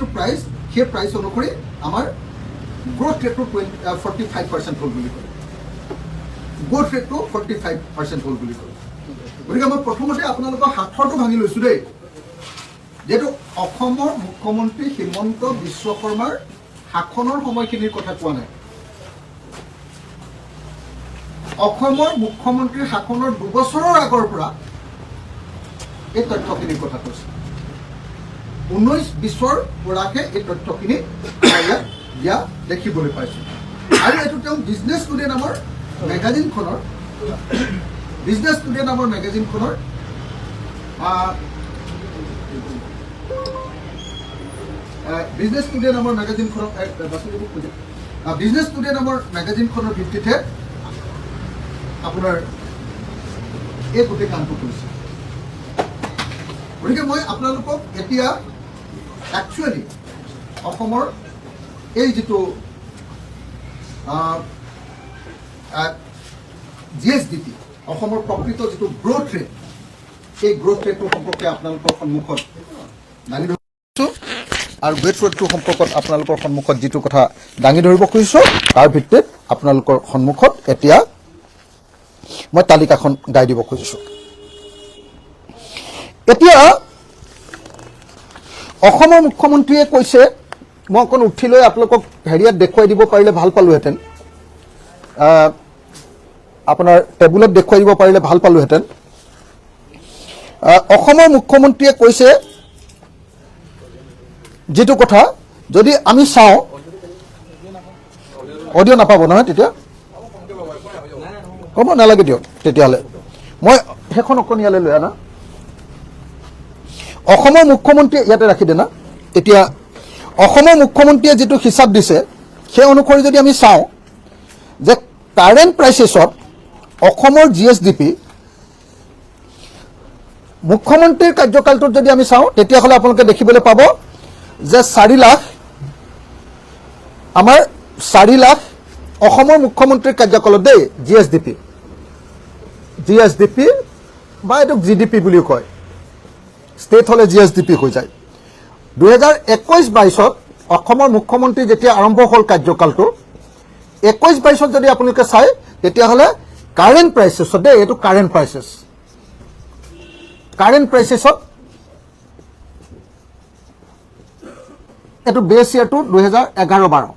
যিটো প্ৰাইচ সেই প্ৰাইচ অনুসৰি আমাৰ গ্ৰোথ ৰেটটো 45% হ'ল বুলি কয়। গ্ৰোথ ৰেটটো 45% হ'ল বুলি কয়। গতিকে মই প্ৰথমতে আপোনালোকৰ হাতৰটো ভাঙি লৈছোঁ দেই, যিহেতু অসমৰ মুখ্যমন্ত্ৰী হিমন্ত বিশ্ব শৰ্মাৰ শাসনৰ সময়খিনিৰ কথা কোৱা নাই। অসমৰ মুখ্যমন্ত্ৰীৰ শাসনৰ 2 বছৰৰ আগৰ পৰা এই তথ্যখিনিৰ কথা কৈছে। 19-20ৰ পৰাহে এই তথ্যখিনি ইয়াত দিয়া দেখিবলৈ পাইছোঁ। আৰু এইটো তেওঁ বিজনেছ টুডে নামৰ মেগাজিনখনৰ বিজনেছ টুডে নামৰ মেগাজিনখনৰ বিজনেছ টুডে নামৰ মেগাজিনখনৰ ভিত্তিতহে আপোনাৰ এই গোটেই কামটো কৰিছে। গতিকে মই আপোনালোকক এতিয়া একচুৱেলি অসমৰ এই যিটো GSDP, অসমৰ প্ৰকৃত যিটো গ্ৰোথ ৰেট, এই গ্ৰোথ ৰেটটোৰ সম্পৰ্কে আপোনালোকৰ সন্মুখত দাঙি ধৰিছোঁ। আৰু গ্ৰোথ ৰেটটোৰ সম্পৰ্কত আপোনালোকৰ সন্মুখত যিটো কথা দাঙি ধৰিব খুজিছোঁ, তাৰ ভিত্তিত আপোনালোকৰ সন্মুখত এতিয়া মই তালিকাখন গাই দিব খুজিছোঁ। এতিয়া অসমৰ মুখ্যমন্ত্ৰীয়ে কৈছে, মই অকণ উঠি লৈ আপোনালোকক হেৰিয়াত দেখুৱাই দিব পাৰিলে ভাল পালোহেঁতেন, আপোনাৰ টেবুলত দেখুৱাই দিব পাৰিলে ভাল পালোহেঁতেন। অসমৰ মুখ্যমন্ত্ৰীয়ে কৈছে যিটো কথা, যদি আমি চাওঁ, অডিঅ' নাপাব নহয় তেতিয়া, ক'ব নালাগে দিয়ক তেতিয়াহ'লে, মই সেইখন অকণ ইয়ালৈ লৈ আনা। অসমৰ মুখ্যমন্ত্ৰীয়ে ইয়াতে ৰাখি দে না। এতিয়া অসমৰ মুখ্যমন্ত্ৰীয়ে যিটো হিচাপ দিছে, সেই অনুসৰি যদি আমি চাওঁ যে কাৰেণ্ট প্ৰাইচেছত অসমৰ GSDP মুখ্যমন্ত্ৰীৰ কাৰ্যকালটোত যদি আমি চাওঁ, তেতিয়াহ'লে আপোনালোকে দেখিবলৈ পাব যে 4 লাখ, আমাৰ 4 লাখ অসমৰ মুখ্যমন্ত্ৰীৰ কাৰ্যকালত দেই GSDP বা এইটো GDP বুলিও কয়, ষ্টেট হ'লে GSDP হৈ যায়। 2021-22ত অসমৰ মুখ্যমন্ত্ৰী যেতিয়া আৰম্ভ হ'ল কাৰ্যকালটো, 21-22ত যদি আপোনালোকে চায়, তেতিয়াহ'লে কাৰেণ্ট প্ৰাইচেছত দেই, এইটো কাৰেণ্ট প্ৰাইচেছত এইটো বেছ ইয়াৰটো 2011-12,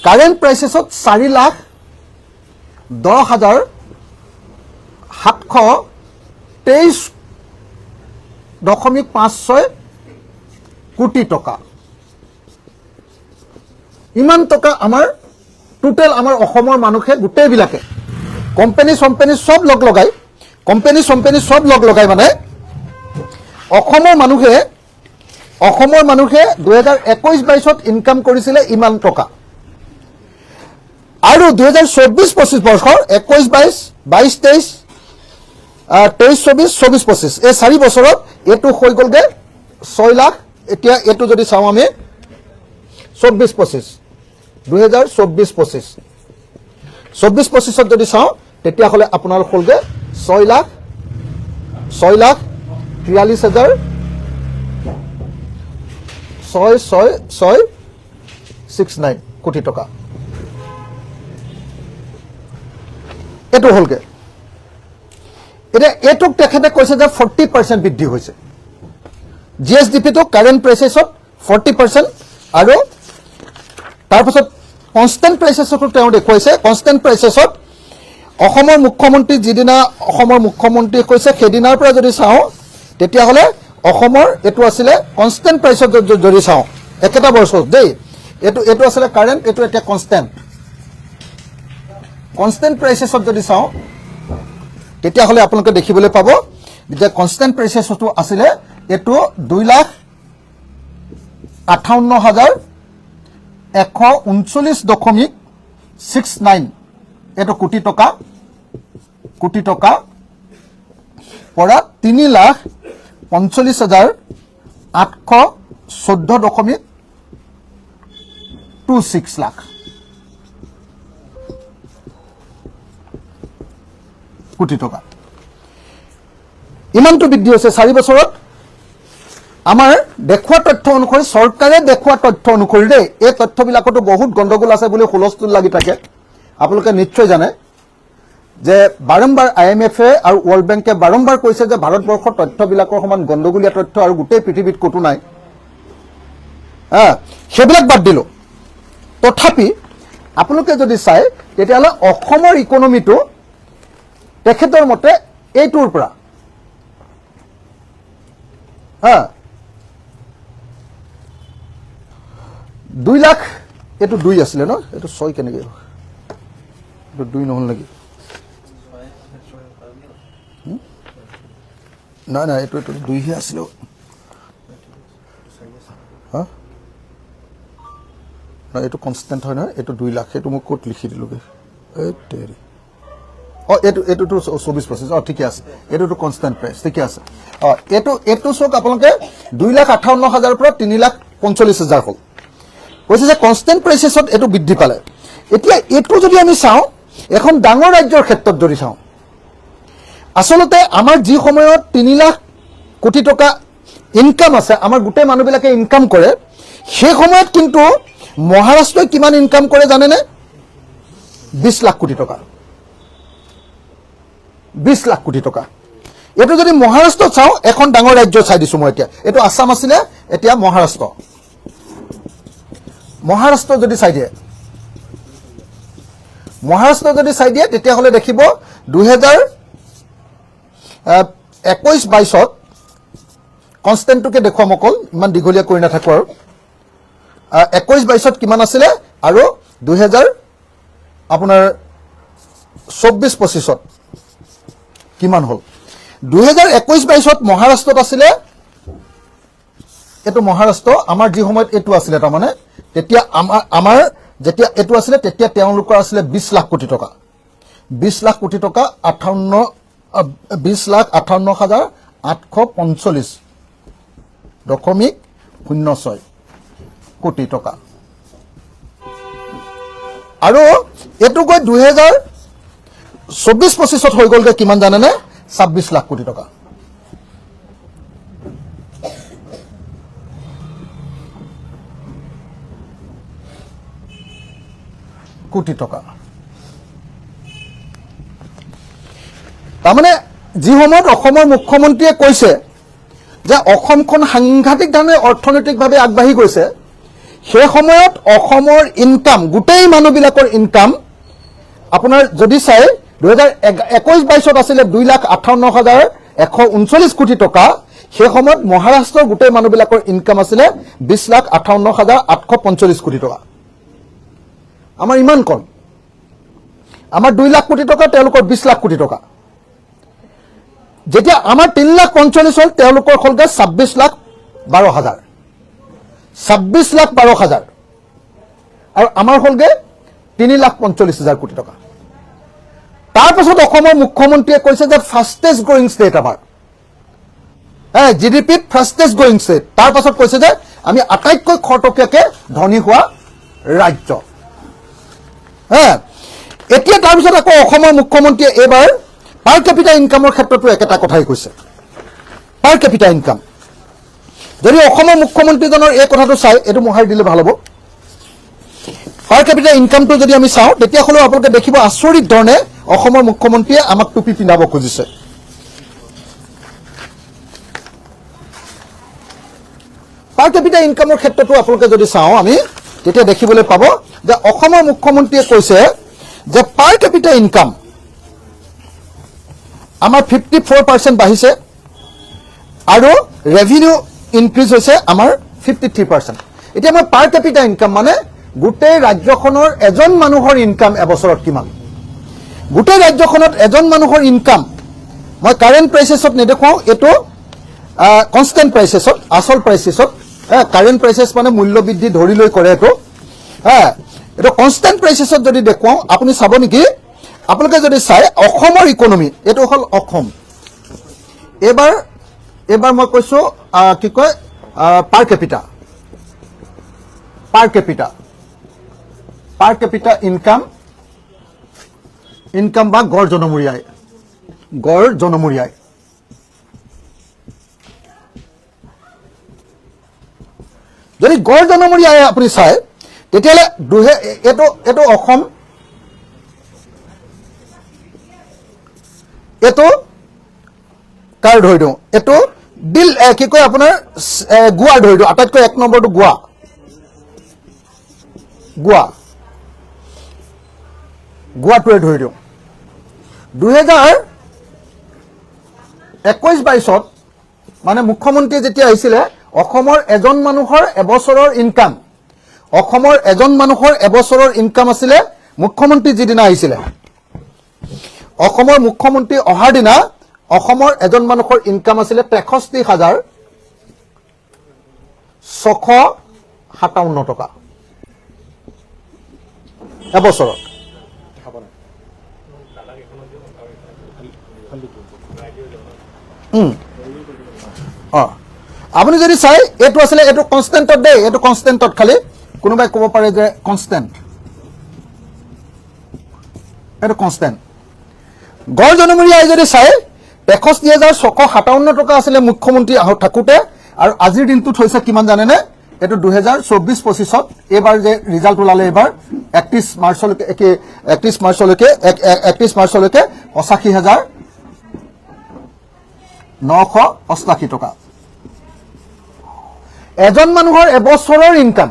কাৰেণ্ট প্ৰাইচেছত 4,10,723.56 কোটি টকা। ইমান টকা আমাৰ টোটেল আমাৰ অসমৰ মানুহে গোটেইবিলাকে কোম্পানী চব লগ লগাই মানে অসমৰ মানুহে 2021-22ত ইনকাম কৰিছিলে ইমান টকা। আৰু 2024-25 বৰ্ষৰ 21-22, 22-23, 23-24, 24-25 এই 4 বছৰত এইটো হৈ গ'লগৈ 6 লাখ। এতিয়া এইটো যদি চাওঁ আমি 24-25, 2024-25ত যদি চাওঁ, তেতিয়াহ'লে আপোনাৰ হ'লগৈ 6,43,66669 কোটি টকা। এইটো হ'লগৈ। এতিয়া এইটোক তেখেতে কৈছে যে 40% বৃদ্ধি হৈছে GSDPটো কাৰেণ্ট প্ৰাইচেছত 40%, আৰু তাৰপাছত কনষ্টেণ্ট প্ৰাইচেছতো তেওঁ দেখুৱাইছে। কনষ্টেণ্ট প্ৰাইচেছত অসমৰ মুখ্যমন্ত্ৰী যিদিনা অসমৰ মুখ্যমন্ত্ৰীয়ে কৈছে, সেইদিনাৰ পৰা যদি চাওঁ, তেতিয়াহ'লে অসমৰ এইটো আছিলে কনষ্টেণ্ট প্ৰাইচত যদি চাওঁ, একেটা বছৰত দেই, এইটো আছিলে কাৰেণ্ট, এইটো এতিয়া কনষ্টেণ্ট প্ৰাইচেছত যদি চাওঁ, তেতিয়াহ'লে আপোনালোকে দেখিবলৈ পাব যে কনষ্টেণ্ট প্ৰাইচেছতো আছিলে এইটো 2,58,139.69 এইটো কোটি টকা পৰা 3,45,814.26 লাখ কোটি টকা। ইমানটো বৃদ্ধি হৈছে 4 বছৰত। আমাৰ দেখুওৱা তথ্য অনুসৰি চৰকাৰে দেখুওৱা তথ্য অনুসৰি দেই এই তথ্যবিলাকতো বহুত গণ্ডগোল আছে বুলি হুলস্থুল লাগি থাকে আপোনালোকে নিশ্চয় জানে যে বাৰম্বাৰ IMF-এ আৰু ৱৰ্ল্ড বেংকে বাৰম্বাৰ কৈছে যে ভাৰতবৰ্ষৰ তথ্যবিলাকৰ সমান গণ্ডগোলীয়া তথ্য আৰু গোটেই পৃথিৱীত ক'তো নাই সেইবিলাক বাদ দিলোঁ তথাপি আপোনালোকে যদি চাই তেতিয়াহ'লে অসমৰ ইকনমিটো তেখেতৰ মতে এইটোৰ পৰা 2 লাখ এইটো 2 আছিলে ন এইটো 6 কেনেকৈ এইটো 2 নহ'ল নেকি নাই নাই এইটো 2 হে আছিলে না এইটো কনষ্টেণ্ট হয় নহয় এইটো 2 লাখ এইটো মই ক'ত লিখি দিলোঁগৈ এই তেৰি এইটোতো 24-25 ঠিকে আছে এইটোতো কনষ্টেণ্ট প্ৰাইচ ঠিকে আছে এইটো চাওক আপোনালোকে 2,58,000 পৰা 3,45,000 হ'ল কৈছে যে কনষ্টেণ্ট প্ৰাইচেছত এইটো বৃদ্ধি পালে এতিয়া এইটো যদি আমি চাওঁ এখন ডাঙৰ ৰাজ্যৰ ক্ষেত্ৰত যদি চাওঁ আচলতে আমাৰ যি সময়ত 3 লাখ কোটি টকা ইনকাম আছে আমাৰ গোটেই মানুহবিলাকে ইনকাম কৰে সেই সময়ত কিন্তু মহাৰাষ্ট্ৰই কিমান ইনকাম কৰে জানেনে 20 লাখ কোটি টকা 20 লাখ কোটি টকা এইটো যদি মহাৰাষ্ট্ৰত চাওঁ এখন ডাঙৰ ৰাজ্য চাই দিছোঁ মই এতিয়া এইটো আসাম আছিলে এতিয়া মহাৰাষ্ট্ৰ যদি চাই দিয়ে তেতিয়াহ'লে দেখিব 2021-22ত কনষ্টেণ্টটোকে দেখুৱাম অকল ইমান দীঘলীয়া কৰি নাথাকোঁ আৰু 21-22ত কিমান আছিলে আৰু 2024-25ত কিমান হ'ল 2021-22ত মহাৰাষ্ট্ৰত আছিলে এইটো মহাৰাষ্ট্ৰ আমাৰ যি সময়ত এইটো আছিলে তাৰমানে তেতিয়া আমাৰ যেতিয়া এইটো আছিলে তেতিয়া তেওঁলোকৰ আছিলে 20 লাখ কোটি টকা 20,58,845.06 কোটি টকা আৰু এইটো গৈ 2024-25ত হৈ গ'লগৈ কিমান জানেনে 26 লাখ কোটি টকা তাৰমানে যি সময়ত অসমৰ মুখ্যমন্ত্ৰীয়ে কৈছে যে অসমখন সাংঘাতিক ধৰণে অৰ্থনৈতিকভাৱে আগবাঢ়ি গৈছে সেই সময়ত অসমৰ ইনকাম গোটেই মানুহবিলাকৰ ইনকাম আপোনাৰ যদি চাই 2021-22ত আছিলে 2,58,139 কোটি টকা সেই সময়ত মহাৰাষ্ট্ৰৰ গোটেই মানুহবিলাকৰ ইনকাম আছিলে 20,58,845 কোটি টকা আমাৰ ইমান কম আমাৰ 2 লাখ কোটি টকা তেওঁলোকৰ 20 লাখ কোটি টকা যেতিয়া আমাৰ 3,45,000 হ'ল তেওঁলোকৰ হ'লগৈ 26,12,000 আৰু আমাৰ হ'লগৈ 3,45,000 কোটি টকা তাৰপাছত অসমৰ মুখ্যমন্ত্ৰীয়ে কৈছে যে ফাষ্টেষ্ট গ্ৰয়িং ষ্টেট আমাৰ GDPত ফাষ্টেষ্ট গ্ৰয়িং ষ্টেট তাৰপাছত কৈছে যে আমি আটাইতকৈ খৰতকীয়াকৈ ধনী হোৱা ৰাজ্য এতিয়া তাৰপিছত আকৌ অসমৰ মুখ্যমন্ত্ৰীয়ে এইবাৰ পাৰ কেপিটা ইনকামৰ ক্ষেত্ৰতো একেটা কথাই কৈছে পাৰ কেপিটা ইনকাম যদি অসমৰ মুখ্যমন্ত্ৰীজনৰ এই কথাটো চাই এইটো মোহাৰি দিলে ভাল হ'ব পাৰ কেপিটা ইনকামটো যদি আমি চাওঁ তেতিয়াহ'লেও আপোনালোকে দেখিব আচৰিত ধৰণে অসমৰ মুখ্যমন্ত্ৰীয়ে আমাক টুপি পিন্ধাব খুজিছে পাৰ কেপিটা ইনকামৰ ক্ষেত্ৰতো আপোনালোকে যদি চাওঁ আমি তেতিয়া দেখিবলৈ পাব যে অসমৰ মুখ্যমন্ত্ৰীয়ে কৈছে যে পাৰ কেপিটা ইনকাম আমাৰ 54% বাঢ়িছে আৰু ৰেভিনিউ ইনক্ৰিজ হৈছে আমাৰ 53%। এতিয়া মই পাৰ কেপিটা ইনকাম মানে গোটেই ৰাজ্যখনৰ এজন মানুহৰ ইনকাম এবছৰত কিমান গোটেই ৰাজ্যখনত এজন মানুহৰ ইনকাম মই কাৰেণ্ট প্ৰাইচেছত নেদেখাওঁ এইটো কনষ্টেণ্ট প্ৰাইচেছত আসল প্ৰাইচেছত কাৰেণ্ট প্ৰাইচেছ মানে মূল্য বৃদ্ধি ধৰি লৈ কৰে এইটো এইটো কনষ্টেণ্ট প্ৰাইচেছত যদি দেখুৱাওঁ আপুনি চাব নেকি আপোনালোকে যদি চাই অসমৰ ইকনমি এইটো হ'ল অসম এবাৰ মই কৈছোঁ কি কয় পাৰ কেপিটা ইনকাম বা গড় জনমূৰি আয় যদি গড় জনমূৰি আয় আপুনি চায় তেতিয়াহ'লে এইটো অসম, এইটো কাৰ ধৰি দিওঁ, এইটো কি কয় আপোনাৰ গোৱাৰ ধৰি দিওঁ, আটাইতকৈ 1 নম্বৰটো গোৱা, গোৱাটোৱে ধৰি দিওঁ। 2021-22 মানে মুখ্যমন্ত্ৰী যেতিয়া আহিছিলে, অসমৰ এজন মানুহৰ এবছৰৰ ইনকাম, অসমৰ এজন মানুহৰ এবছৰৰ ইনকাম আছিলে, মুখ্যমন্ত্ৰী যিদিনা আহিছিলে, অসমৰ মুখ্যমন্ত্ৰী অহাৰ দিনা অসমৰ এজন মানুহৰ ইনকাম আছিলে 63,657 টকা এবছৰত। আপুনি যদি চাই এইটো আছিলে, এইটো কনষ্টেণ্টত দেই, এইটো কনষ্টেণ্টত, খালি কোনোবাই ক'ব পাৰে যে কনষ্টেণ্ট, এইটো কনষ্টেণ্ট। গড় জনমূৰি আই যদি চাই 63,657 টকা আছিলে মুখ্যমন্ত্ৰী থাকোঁতে, আৰু আজিৰ দিনটোত হৈছে কিমান জানেনে? এইটো 2024-25 এইবাৰ যে ৰিজাল্ট ওলালে, এইবাৰ 31 মাৰ্চলৈকে 85,988 টকা। এজন মানুহৰ এবছৰৰ ইনকাম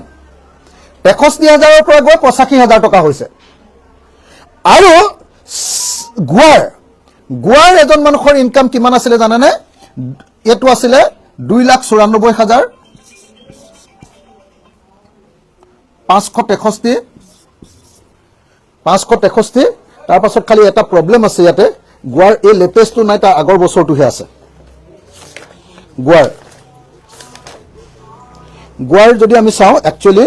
63,000 পৰা গৈ 85,000 টকা হৈছে। আৰু গোৱাৰ এজন মানুহৰ ইনকাম কিমান আছিলে জানেনে? এইটো আছিলে 2,94,563। তাৰ পাছত খালি এটা প্ৰব্লেম আছে ইয়াতে, গোৱাৰ এই লেটেষ্টটো নাই, তাৰ আগৰ বছৰটোহে আছে। গোৱাৰ যদি আমি চাওঁ, একচুৱেলি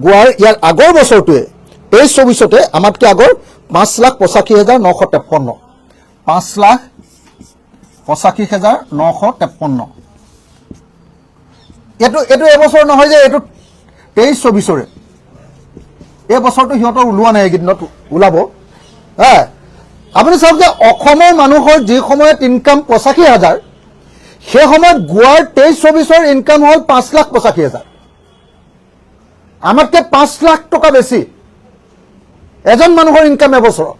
গোৱাৰ ইয়াৰ আগৰ বছৰটোৱে 23-24তে আমাতকৈ আগৰ 5,85,953, 5,85,953। এইটো এবছৰ নহয় যে, এইটো 23-24ৰে, এই বছৰটো সিহঁতৰ ওলোৱা নাই, এইকেইদিনত ওলাব। আপুনি চাওক যে অসমৰ মানুহৰ যি সময়ত ইনকাম 85,000, সেই সময়ত গোৱাৰ 23-24ৰ ইনকাম হ'ল 5,85,000, আমাতকৈ 5 লাখ টকা বেছি এজন মানুহৰ ইনকাম এবছৰত।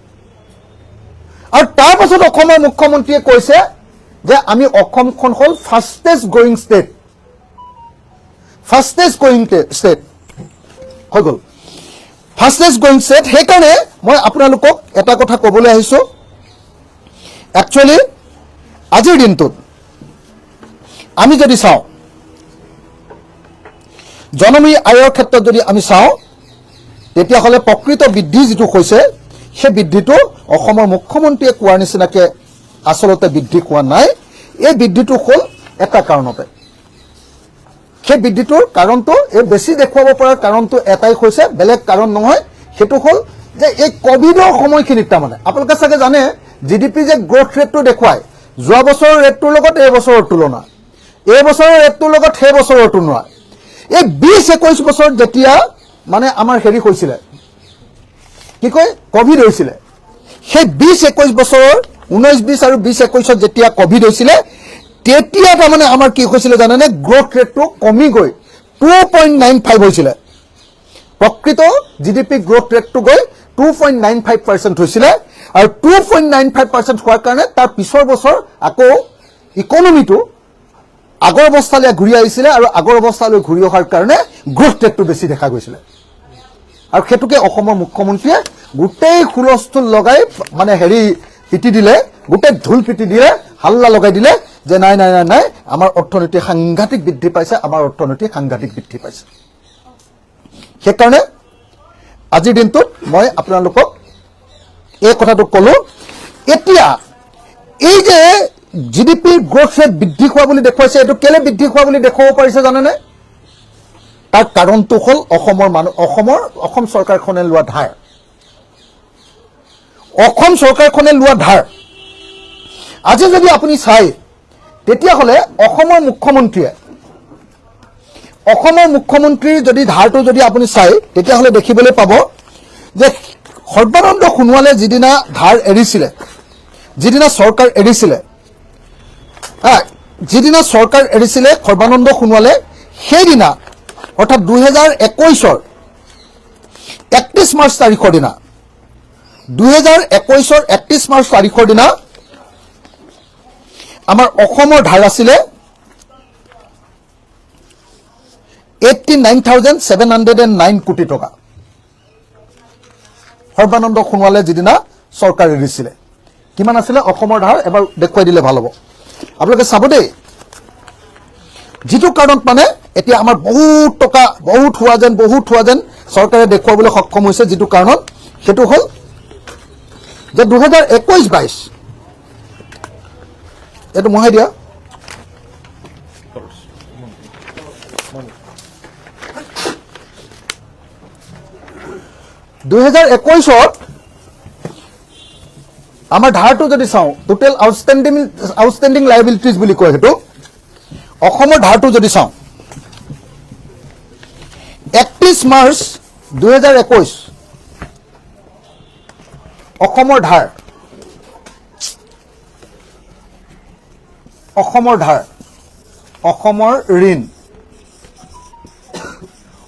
আৰু তাৰ পাছত অসমৰ মুখ্যমন্ত্ৰীয়ে কৈছে যে আমি অসমখন হ'ল ফাষ্টেষ্ট গ্ৰয়িং ষ্টেট হৈ গ'ল, ফাষ্টেষ্ট গ্ৰয়িং ষ্টেট। সেইকাৰণে মই আপোনালোকক এটা কথা ক'বলৈ আহিছোঁ, একচুৱেলি আজিৰ দিনটোত আমি যদি চাওঁ, জনমূৰি আয়ৰ ক্ষেত্ৰত যদি আমি চাওঁ, তেতিয়াহ'লে প্ৰকৃত বৃদ্ধি যিটো হৈছে, সেই বৃদ্ধিটো অসমৰ মুখ্যমন্ত্ৰীয়ে কোৱাৰ নিচিনাকৈ আচলতে বৃদ্ধি হোৱা নাই। এই বৃদ্ধিটো হ'ল এটা কাৰণতে, সেই বৃদ্ধিটোৰ কাৰণটো, এই বেছি দেখুৱাব পৰাৰ কাৰণটো এটাই হৈছে, বেলেগ কাৰণ নহয়। সেইটো হ'ল যে এই কভিডৰ সময়খিনিত, তাৰমানে আপোনালোকে চাগে জানে GDP যে গ্ৰথ ৰেটটো দেখুৱায়, যোৱা বছৰৰ ৰেটটোৰ লগত এই বছৰৰ তুলনা, এই বছৰৰ ৰেটটোৰ লগত সেই বছৰৰ তুলনা, এই 20-21 বছৰত যেতিয়া মানে আমাৰ হেৰি হৈছিলে, কি কয়, কভিড হৈছিলে, সেই 20-21 বছৰৰ 19-20 আৰু 20-21ত যেতিয়া কভিড হৈছিলে, তেতিয়া তাৰমানে আমাৰ কি হৈছিলে জানেনে? গ্ৰথ ৰেটটো কমি গৈ 2.95 হৈছিলে। প্ৰকৃত GDP গ্ৰথ ৰেটটো গৈ 2.95% হৈছিলে। আৰু 2.95% হোৱাৰ কাৰণে তাৰ পিছৰ বছৰ আকৌ ইকনমিটো আগৰ অৱস্থালৈ ঘূৰি আহিছিলে, আৰু আগৰ অৱস্থালৈ ঘূৰি অহাৰ কাৰণে গ্ৰথ ৰেটটো বেছি দেখা গৈছিলে। আৰু সেইটোকে অসমৰ মুখ্যমন্ত্ৰীয়ে গোটেই হুলস্থুল লগাই মানে পিটি দিলে, গোটেই ঢোল পিটি দিলে, হাল্লা লগাই দিলে যে নাই, আমাৰ অৰ্থনীতি সাংঘাতিক বৃদ্ধি পাইছে, আমাৰ অৰ্থনীতি সাংঘাতিক বৃদ্ধি পাইছে। সেইকাৰণে আজিৰ দিনটোত মই আপোনালোকক এই কথাটো ক'লো। এতিয়া এই যে GDP গ্ৰথ ৰেট বৃদ্ধি হোৱা বুলি দেখুৱাইছে, এইটো কেলে বৃদ্ধি হোৱা বুলি দেখুৱাব পাৰিছে জানেনে? তাৰ কাৰণটো হ'ল অসম চৰকাৰখনে লোৱা ধাৰ। অসম চৰকাৰখনে লোৱা ধাৰ আজি যদি আপুনি চাই, তেতিয়াহ'লে অসমৰ মুখ্যমন্ত্ৰীৰ যদি ধাৰটো যদি আপুনি চাই, তেতিয়াহ'লে দেখিবলৈ পাব যে সৰ্বানন্দ সোণোৱালে যিদিনা ধাৰ এৰিছিলে, যিদিনা চৰকাৰ এৰিছিলে সৰ্বানন্দ সোণোৱালে, সেইদিনা অৰ্থাৎ 2021 31 মাৰ্চ তাৰিখৰ দিনা 2021 31 মাৰ্চ তাৰিখৰ দিনা আমাৰ অসমৰ ধাৰ আছিলে 89,709 কোটি টকা সৰ্বানন্দ সোণোৱালে যিদিনা চৰকাৰে দিছিলে কিমান আছিলে অসমৰ ধাৰ এবাৰ দেখুৱাই দিলে ভাল হ'ব আপোনালোকে চাব দেই যিটো কাৰণত মানে এতিয়া আমাৰ বহুত টকা বহুত হোৱা যেন চৰকাৰে দেখুৱাবলৈ সক্ষম হৈছে যিটো কাৰণত সেইটো হ'ল যে 2021-22 এইটো মহাই দিয়া 2021 আমাৰ ধাৰটো যদি চাওঁ টোটেল আউটষ্টেণ্ডিং লাইবিলিটিজ বুলি কয় সেইটো অসমৰ ধাৰটো যদি চাওঁ 31 মাৰ্চ 2021 অসমৰ ধাৰ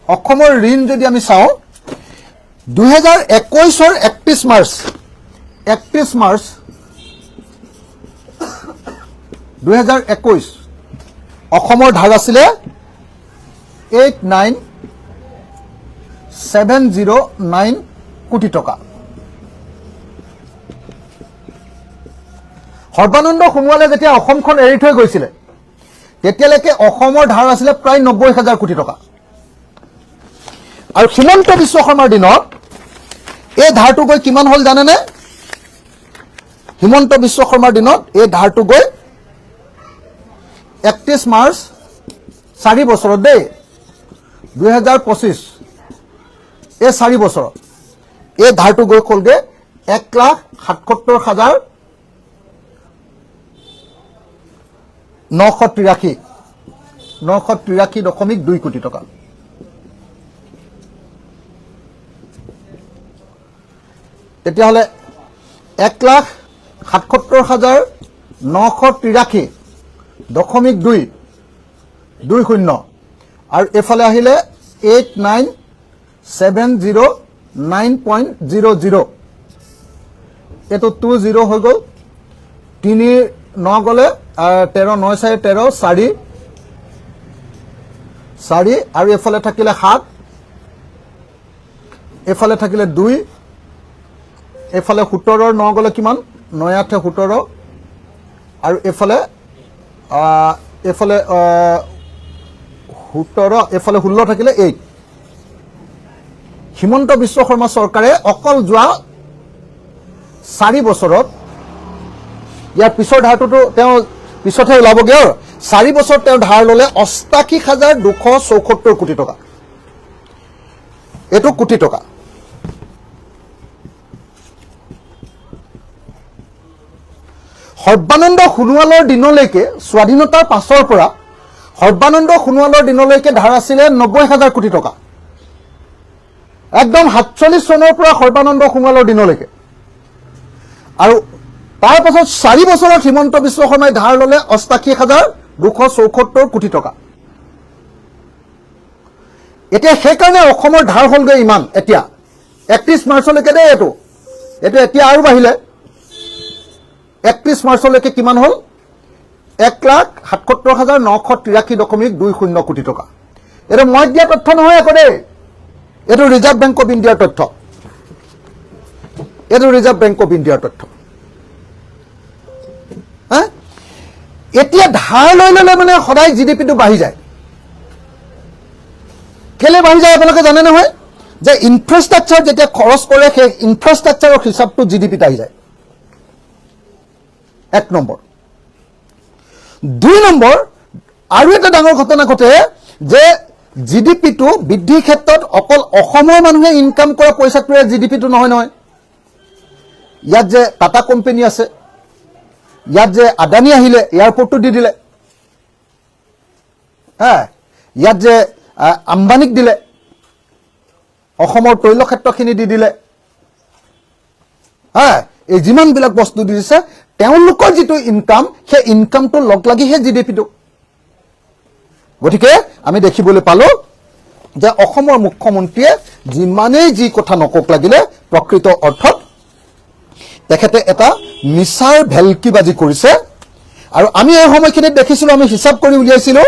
অসমৰ ঋণ যদি আমি চাওঁ 2021 31 মাৰ্চ 2021 অসমৰ ধাৰ আছিলে 89,709 কোটি টকা সৰ্বানন্দ সোণোৱালে যেতিয়া অসমখন এৰি থৈ গৈছিলে তেতিয়ালৈকে অসমৰ ধাৰ আছিলে প্ৰায় 90,000 কোটি টকা আৰু হিমন্ত বিশ্ব শৰ্মাৰ দিনত এই ধাৰটো গৈ কিমান হ'ল জানেনে হিমন্ত বিশ্ব শৰ্মাৰ দিনত এই ধাৰটো গৈ 31 মাৰ্চ 4 বছৰত দেই 2025 এই 4 বছৰত এই ধাৰটো গৈ হ'লগে 1,77,983.2 কোটি টকা তেতিয়াহ'লে 1,77,983.20 আৰু এফালে আহিলে 89,709.00 এইটো 20 হৈ গ'ল 3 9 গ'লে 13 9 13 4 আৰু এফালে থাকিলে 7 এফালে থাকিলে 2 এফালে 17 9 গ'লে কিমান 9 8 17 আৰু এফালে 17 এফালে 16 থাকিলে 8 হিমন্ত বিশ্ব শৰ্মা চৰকাৰে অকল যোৱা 4 বছৰত ইয়াৰ পিছৰ ধাৰটোতো তেওঁ পিছতহে ওলাবগে আৰু 4 বছৰ তেওঁ ধাৰ ল'লে 88,274 কোটি টকা এইটো কোটি টকা সৰ্বানন্দ সোণোৱালৰ দিনলৈকে স্বাধীনতাৰ পাছৰ পৰা সৰ্বানন্দ সোণোৱালৰ দিনলৈকে ধাৰ আছিলে 90,000 কোটি টকা একদম 47 চনৰ পৰা সৰ্বানন্দ সোণোৱালৰ দিনলৈকে আৰু তাৰ পাছত 4 বছৰত হিমন্ত বিশ্ব শৰ্মাই ধাৰ ল'লে 88,274 কোটি টকা এতিয়া সেইকাৰণে অসমৰ ধাৰ হ'লগৈ ইমান এতিয়া 31 মাৰ্চলৈকে দেই এইটো এতিয়া আৰু বাঢ়িলে 31 মাৰ্চলৈকে কিমান হ'ল 1,77,983.20 কোটি টকা এইটো মই দিয়া তথ্য নহয় আকৌ দেই এইটো ৰিজাৰ্ভ বেংক অফ ইণ্ডিয়াৰ তথ্য এতিয়া ধাৰ লৈ ল'লে মানে সদায় জিডিপিটো বাঢ়ি যায় কেলে বাঢ়ি যায় আপোনালোকে জানে নহয় যে ইনফ্ৰাষ্ট্ৰাকচাৰ যেতিয়া খৰচ কৰে সেই ইনফ্ৰাষ্ট্ৰাকচাৰৰ হিচাপটো জিডিপিত আহি যায় 1 নম্বৰ 2 নম্বৰ আৰু এটা ডাঙৰ ঘটনা ঘটে যে জিডিপিটো বৃদ্ধিৰ ক্ষেত্ৰত অকল অসমৰ মানুহে ইনকাম কৰা পইচাটোৱে জিডিপিটো নহয় ইয়াত যে টাটা কোম্পানী আছে ইয়াত যে আদানী আহিলে এয়াৰপোৰ্টটো দি দিলে ইয়াত যে আম্বানীক দিলে অসমৰ তৈল ক্ষেত্ৰখিনি দি দিলে এই যিমানবিলাক বস্তু দি দিছে তেওঁলোকৰ যিটো ইনকাম সেই ইনকামটো লগ লাগিহে জিডিপিটো গতিকে আমি দেখিবলৈ পালো যে অসমৰ মুখ্যমন্ত্ৰীয়ে যিমানেই যি কথা নকক লাগিলে প্ৰকৃত অৰ্থত তেখেতে এটা মিছাৰ ভেলকিবাজি কৰিছে আৰু আমি এই সময়খিনিত দেখিছিলোঁ আমি হিচাপ কৰি উলিয়াইছিলোঁ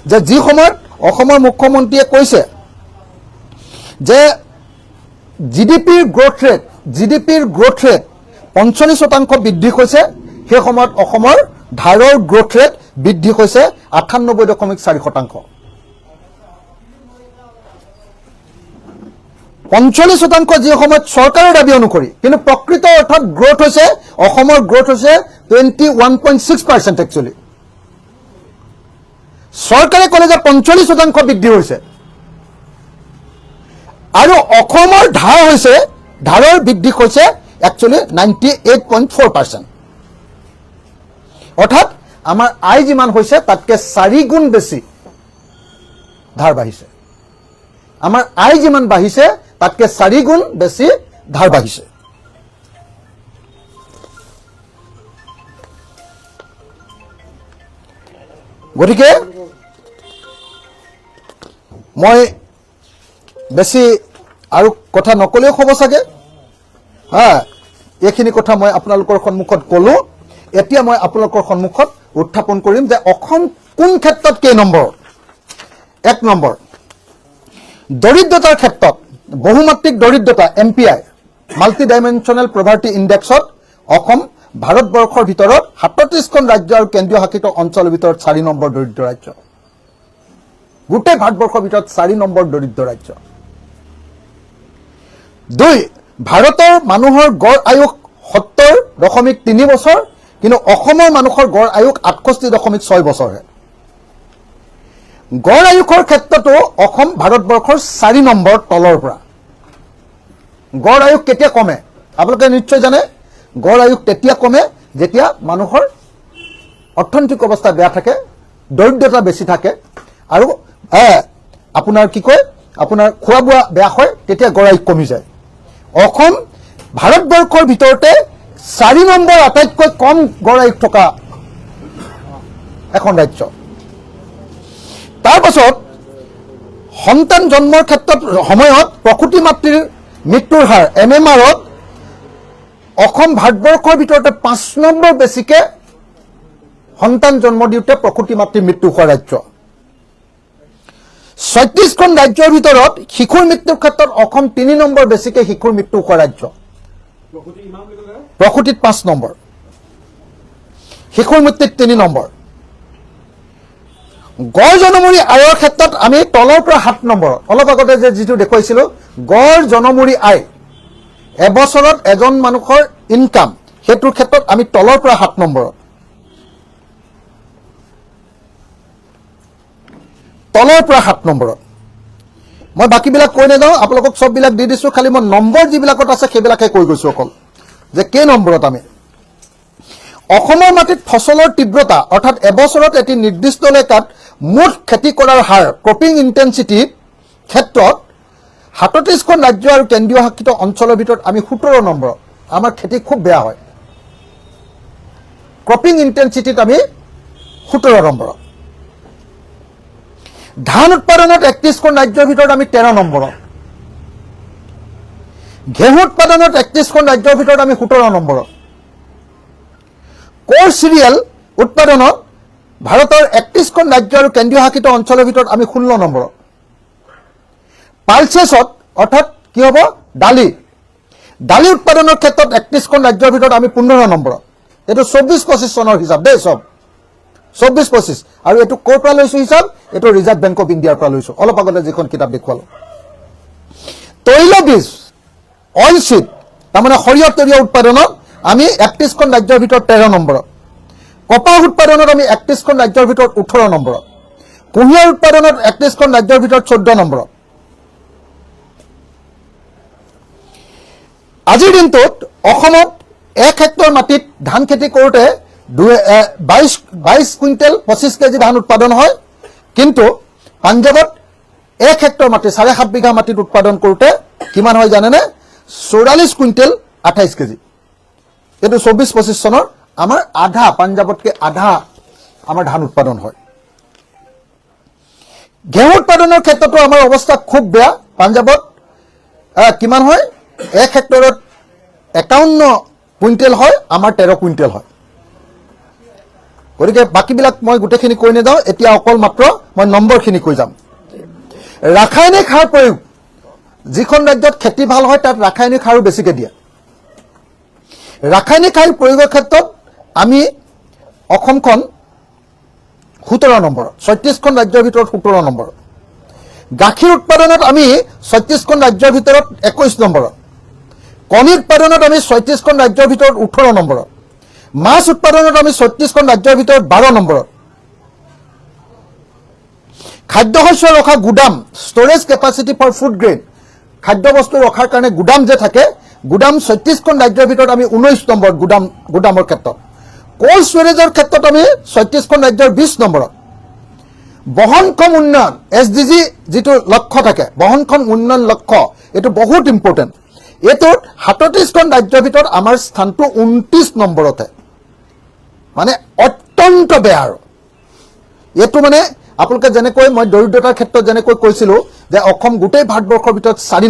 যে যি সময়ত অসমৰ মুখ্যমন্ত্ৰীয়ে কৈছে যে জিডিপিৰ গ্ৰোথ ৰেট 45% বৃদ্ধি হৈছে সেই সময়ত অসমৰ ধাৰৰ গ্ৰোথ ৰেট বৃদ্ধি হৈছে 98.4%। 45% যি সময়ত চৰকাৰৰ দাবী অনুসৰি কিন্তু প্ৰকৃত অৰ্থত গ্ৰোথ হৈছে অসমৰ গ্ৰোথ হৈছে 21.6% একচুৱেলি চৰকাৰে ক'লে যে 45% বৃদ্ধি হৈছে আৰু অসমৰ ধাৰৰ বৃদ্ধি হৈছে একচুৱেলি 98.4%। অৰ্থাৎ আমাৰ আয় যিমান হৈছে তাতকৈ 4 গুণ বেছি ধাৰ বাঢ়িছে আমাৰ আয় যিমান বাঢ়িছে তাতকৈ 4 গুণ বেছি ধাৰ বাঢ়িছে। গতিকে মই বেছি আৰু কথা নকলেও হ'ব চাগে এইখিনি কথা মই আপোনালোকৰ সন্মুখত ক'লো। এতিয়া মই আপোনালোকৰ সন্মুখত উত্থাপন কৰিম যে অসম কোন ক্ষেত্ৰত কেই নম্বৰ। 1 নম্বৰ দৰিদ্ৰতাৰ ক্ষেত্ৰত বহুমাত্ৰিক দৰিদ্ৰতা MPI মাল্টি ডাইমেনশ্যনেল পভাৰ্টি ইণ্ডেক্সত অসম ভাৰতবৰ্ষৰ ভিতৰত 37খন ৰাজ্য আৰু কেন্দ্ৰীয় শাসিত অঞ্চলৰ ভিতৰত 4 নম্বৰ দৰিদ্ৰ ৰাজ্য গোটেই ভাৰতবৰ্ষৰ ভিতৰত 4 নম্বৰ দৰিদ্ৰ ৰাজ্য। 2 ভাৰতৰ মানুহৰ গড় আয়ুস 70.3 বছৰ কিন্তু অসমৰ মানুহৰ গড় আয়ুস 68.6 বছৰহে। গড় আয়ুসৰ ক্ষেত্ৰতো অসম ভাৰতবৰ্ষৰ 4 নম্বৰ তলৰ পৰা। গড় আয়ুস কেতিয়া কমে আপোনালোকে নিশ্চয় জানে গড় আয়ুস তেতিয়া কমে যেতিয়া মানুহৰ অৰ্থনৈতিক অৱস্থা বেয়া থাকে দৰিদ্ৰতা বেছি থাকে আৰু আপোনাৰ কি কয় আপোনাৰ খোৱা বোৱা বেয়া হয় তেতিয়া গড় আয়ুস কমি যায়। অসম ভাৰতবৰ্ষৰ ভিতৰতে 4 নম্বৰ আটাইতকৈ কম গড় আয়ুস থকা এখন ৰাজ্য। তাৰ পাছত সন্তান জন্মৰ ক্ষেত্ৰত সময়ত প্ৰসূতি মাতৃৰ মৃত্যুৰ হাৰ MMRত অসম ভাৰতবৰ্ষৰ ভিতৰতে 5 নম্বৰ বেছিকে সন্তান জন্ম দিওঁতে প্ৰসূতি মাতৃৰ মৃত্যু হোৱা ৰাজ্য। 36খন ৰাজ্যৰ ভিতৰত শিশুৰ মৃত্যুৰ ক্ষেত্ৰত অসম 3 নম্বৰ বেছিকে শিশুৰ মৃত্যু হোৱা ৰাজ্য। প্ৰসূতিত 5 নম্বৰ শিশুৰ মৃত্যুত 3 নম্বৰ। গড় জনমূৰি আয়ৰ ক্ষেত্ৰত আমি তলৰ পৰা 7 নম্বৰ অলপ আগতে যে যিটো দেখুৱাইছিলোঁ গড় জনমূৰি আয় এবছৰত এজন মানুহৰ ইনকাম সেইটোৰ ক্ষেত্ৰত আমি তলৰ পৰা 7 নম্বৰত মই বাকীবিলাক কৈ নাযাওঁ আপোনালোকক চববিলাক দি দিছোঁ খালি মই নম্বৰ যিবিলাকত আছে সেইবিলাকে কৈ গৈছোঁ অকল যে কেই নম্বৰত আমি। অসমৰ মাটিত ফচলৰ তীব্ৰতা অৰ্থাৎ এবছৰত এটি নিৰ্দিষ্ট এলেকাত মুঠ খেতি কৰাৰ হাৰ ক্ৰপিং ইণ্টেনচিটিৰ ক্ষেত্ৰত 37খন ৰাজ্য আৰু কেন্দ্ৰীয় শাসিত অঞ্চলৰ ভিতৰত আমি 17 নম্বৰ আমাৰ খেতি খুব বেয়া হয় ক্ৰপিং ইণ্টেনচিটিত আমি 17 নম্বৰ। ধান উৎপাদনত 31খন ৰাজ্যৰ ভিতৰত আমি 13 নম্বৰত। ঘেঁহু উৎপাদনত 31খন ৰাজ্যৰ ভিতৰত আমি 17 নম্বৰত। কোৰ চিৰিয়েল উৎপাদনত ভাৰতৰ 31খন ৰাজ্য আৰু কেন্দ্ৰীয় শাসিত অঞ্চলৰ ভিতৰত আমি 16 নম্বৰত। পালচেছত অৰ্থাৎ কি হ'ব দালি উৎপাদনৰ ক্ষেত্ৰত 31খন ৰাজ্যৰ ভিতৰত আমি 15 নম্বৰত। এইটো 24-25 চনৰ হিচাপ দেই চব 24-25 আৰু এইটো ক'ৰ পৰা লৈছোঁ হিচাপ এইটো ৰিজাৰ্ভ বেংক অফ ইণ্ডিয়াৰ পৰা লৈছোঁ অলপ আগতে যিখন কিতাপ দেখুৱালোঁ। তৈলবীজ অইল চিড তাৰমানে সৰিয়হ তৰিয়হ উৎপাদনত আমি 31খন ৰাজ্যৰ ভিতৰত 13 নম্বৰত। কপাহ উৎপাদনত আমি 31খন ৰাজ্যৰ ভিতৰত 18 নম্বৰত। কুঁহিয়াৰ উৎপাদনত 31খন ৰাজ্যৰ ভিতৰত 14 নম্বৰত। আজিৰ দিনটোত অসমত 1 হেক্টৰ মাটিত ধান খেতি কৰোঁতে 22 কুইণ্টেল 25 কেজি ধান উৎপাদন হয় কিন্তু পাঞ্জাৱত 1 হেক্টৰ মাটি 7.5 বিঘা মাটিত উৎপাদন কৰোঁতে কিমান হয় জানেনে 44 কুইণ্টেল 28 কেজি। এইটো 24-25 চনৰ আমাৰ আধা পাঞ্জাৱতকৈ আধা আমাৰ ধান উৎপাদন হয়। ঘেঁহু উৎপাদনৰ ক্ষেত্ৰতো আমাৰ অৱস্থা খুব বেয়া পাঞ্জাৱত কিমান হয় 1 হেক্টৰত 51 কুইণ্টেল হয় আমাৰ 13 কুইণ্টেল হয় গতিকে বাকিবিলাক মই গোটেইখিনি কৈ নেযাওঁ এতিয়া অকল মাত্ৰ মই নম্বৰখিনি কৈ যাম ৰাসায়নিক সাৰ প্ৰয়োগ যিখন ৰাজ্যত খেতি ভাল হয় তাত ৰাসায়নিক সাৰ বেছিকৈ দিয়ে ৰাসায়নিক সাৰ প্ৰয়োগৰ ক্ষেত্ৰত আমি অসমখন 17 নম্বৰ 36খন ৰাজ্যৰ ভিতৰত 17 নম্বৰ গাখীৰ উৎপাদনত আমি 36খন ৰাজ্যৰ ভিতৰত 21 নম্বৰ কণী উৎপাদনত আমি 36খন ৰাজ্যৰ ভিতৰত 18 নম্বৰ মাছ উৎপাদনত আমি 36খন ৰাজ্যৰ ভিতৰত 12 নম্বৰ খাদ্যশস্য ৰখা গুদাম storage capacity for food grain খাদ্যবস্তু ৰখাৰ কাৰণে গুদাম যে থাকে গুদাম 36খন ৰাজ্যৰ ভিতৰত আমি 19 নম্বৰ গুদামৰ ক্ষেত্ৰত কোল্ড ষ্টৰেজৰ ক্ষেত্ৰত আমি 36খন ৰাজ্যৰ 20 নম্বৰত বহনক্ষম উন্নয়ন এছডিজি যেটো লক্ষ্য থাকে বহনক্ষম উন্নয়ন লক্ষ্য এটো বহুত ইম্পৰ্টেন্ট এটো 37খন ৰাজ্যৰ ভিতৰত আমাৰ স্থানটো 29 নম্বৰতে মানে অত্যন্ত বেয়া আৰু এটো মানে আপোনালোকে যেনেকৈ মই দৰিদ্ৰতাৰ ক্ষেত্ৰত যেনেকৈ কৈছিলো যে অসম গোটেই ভাৰতবৰ্ষৰ ভিতৰত 4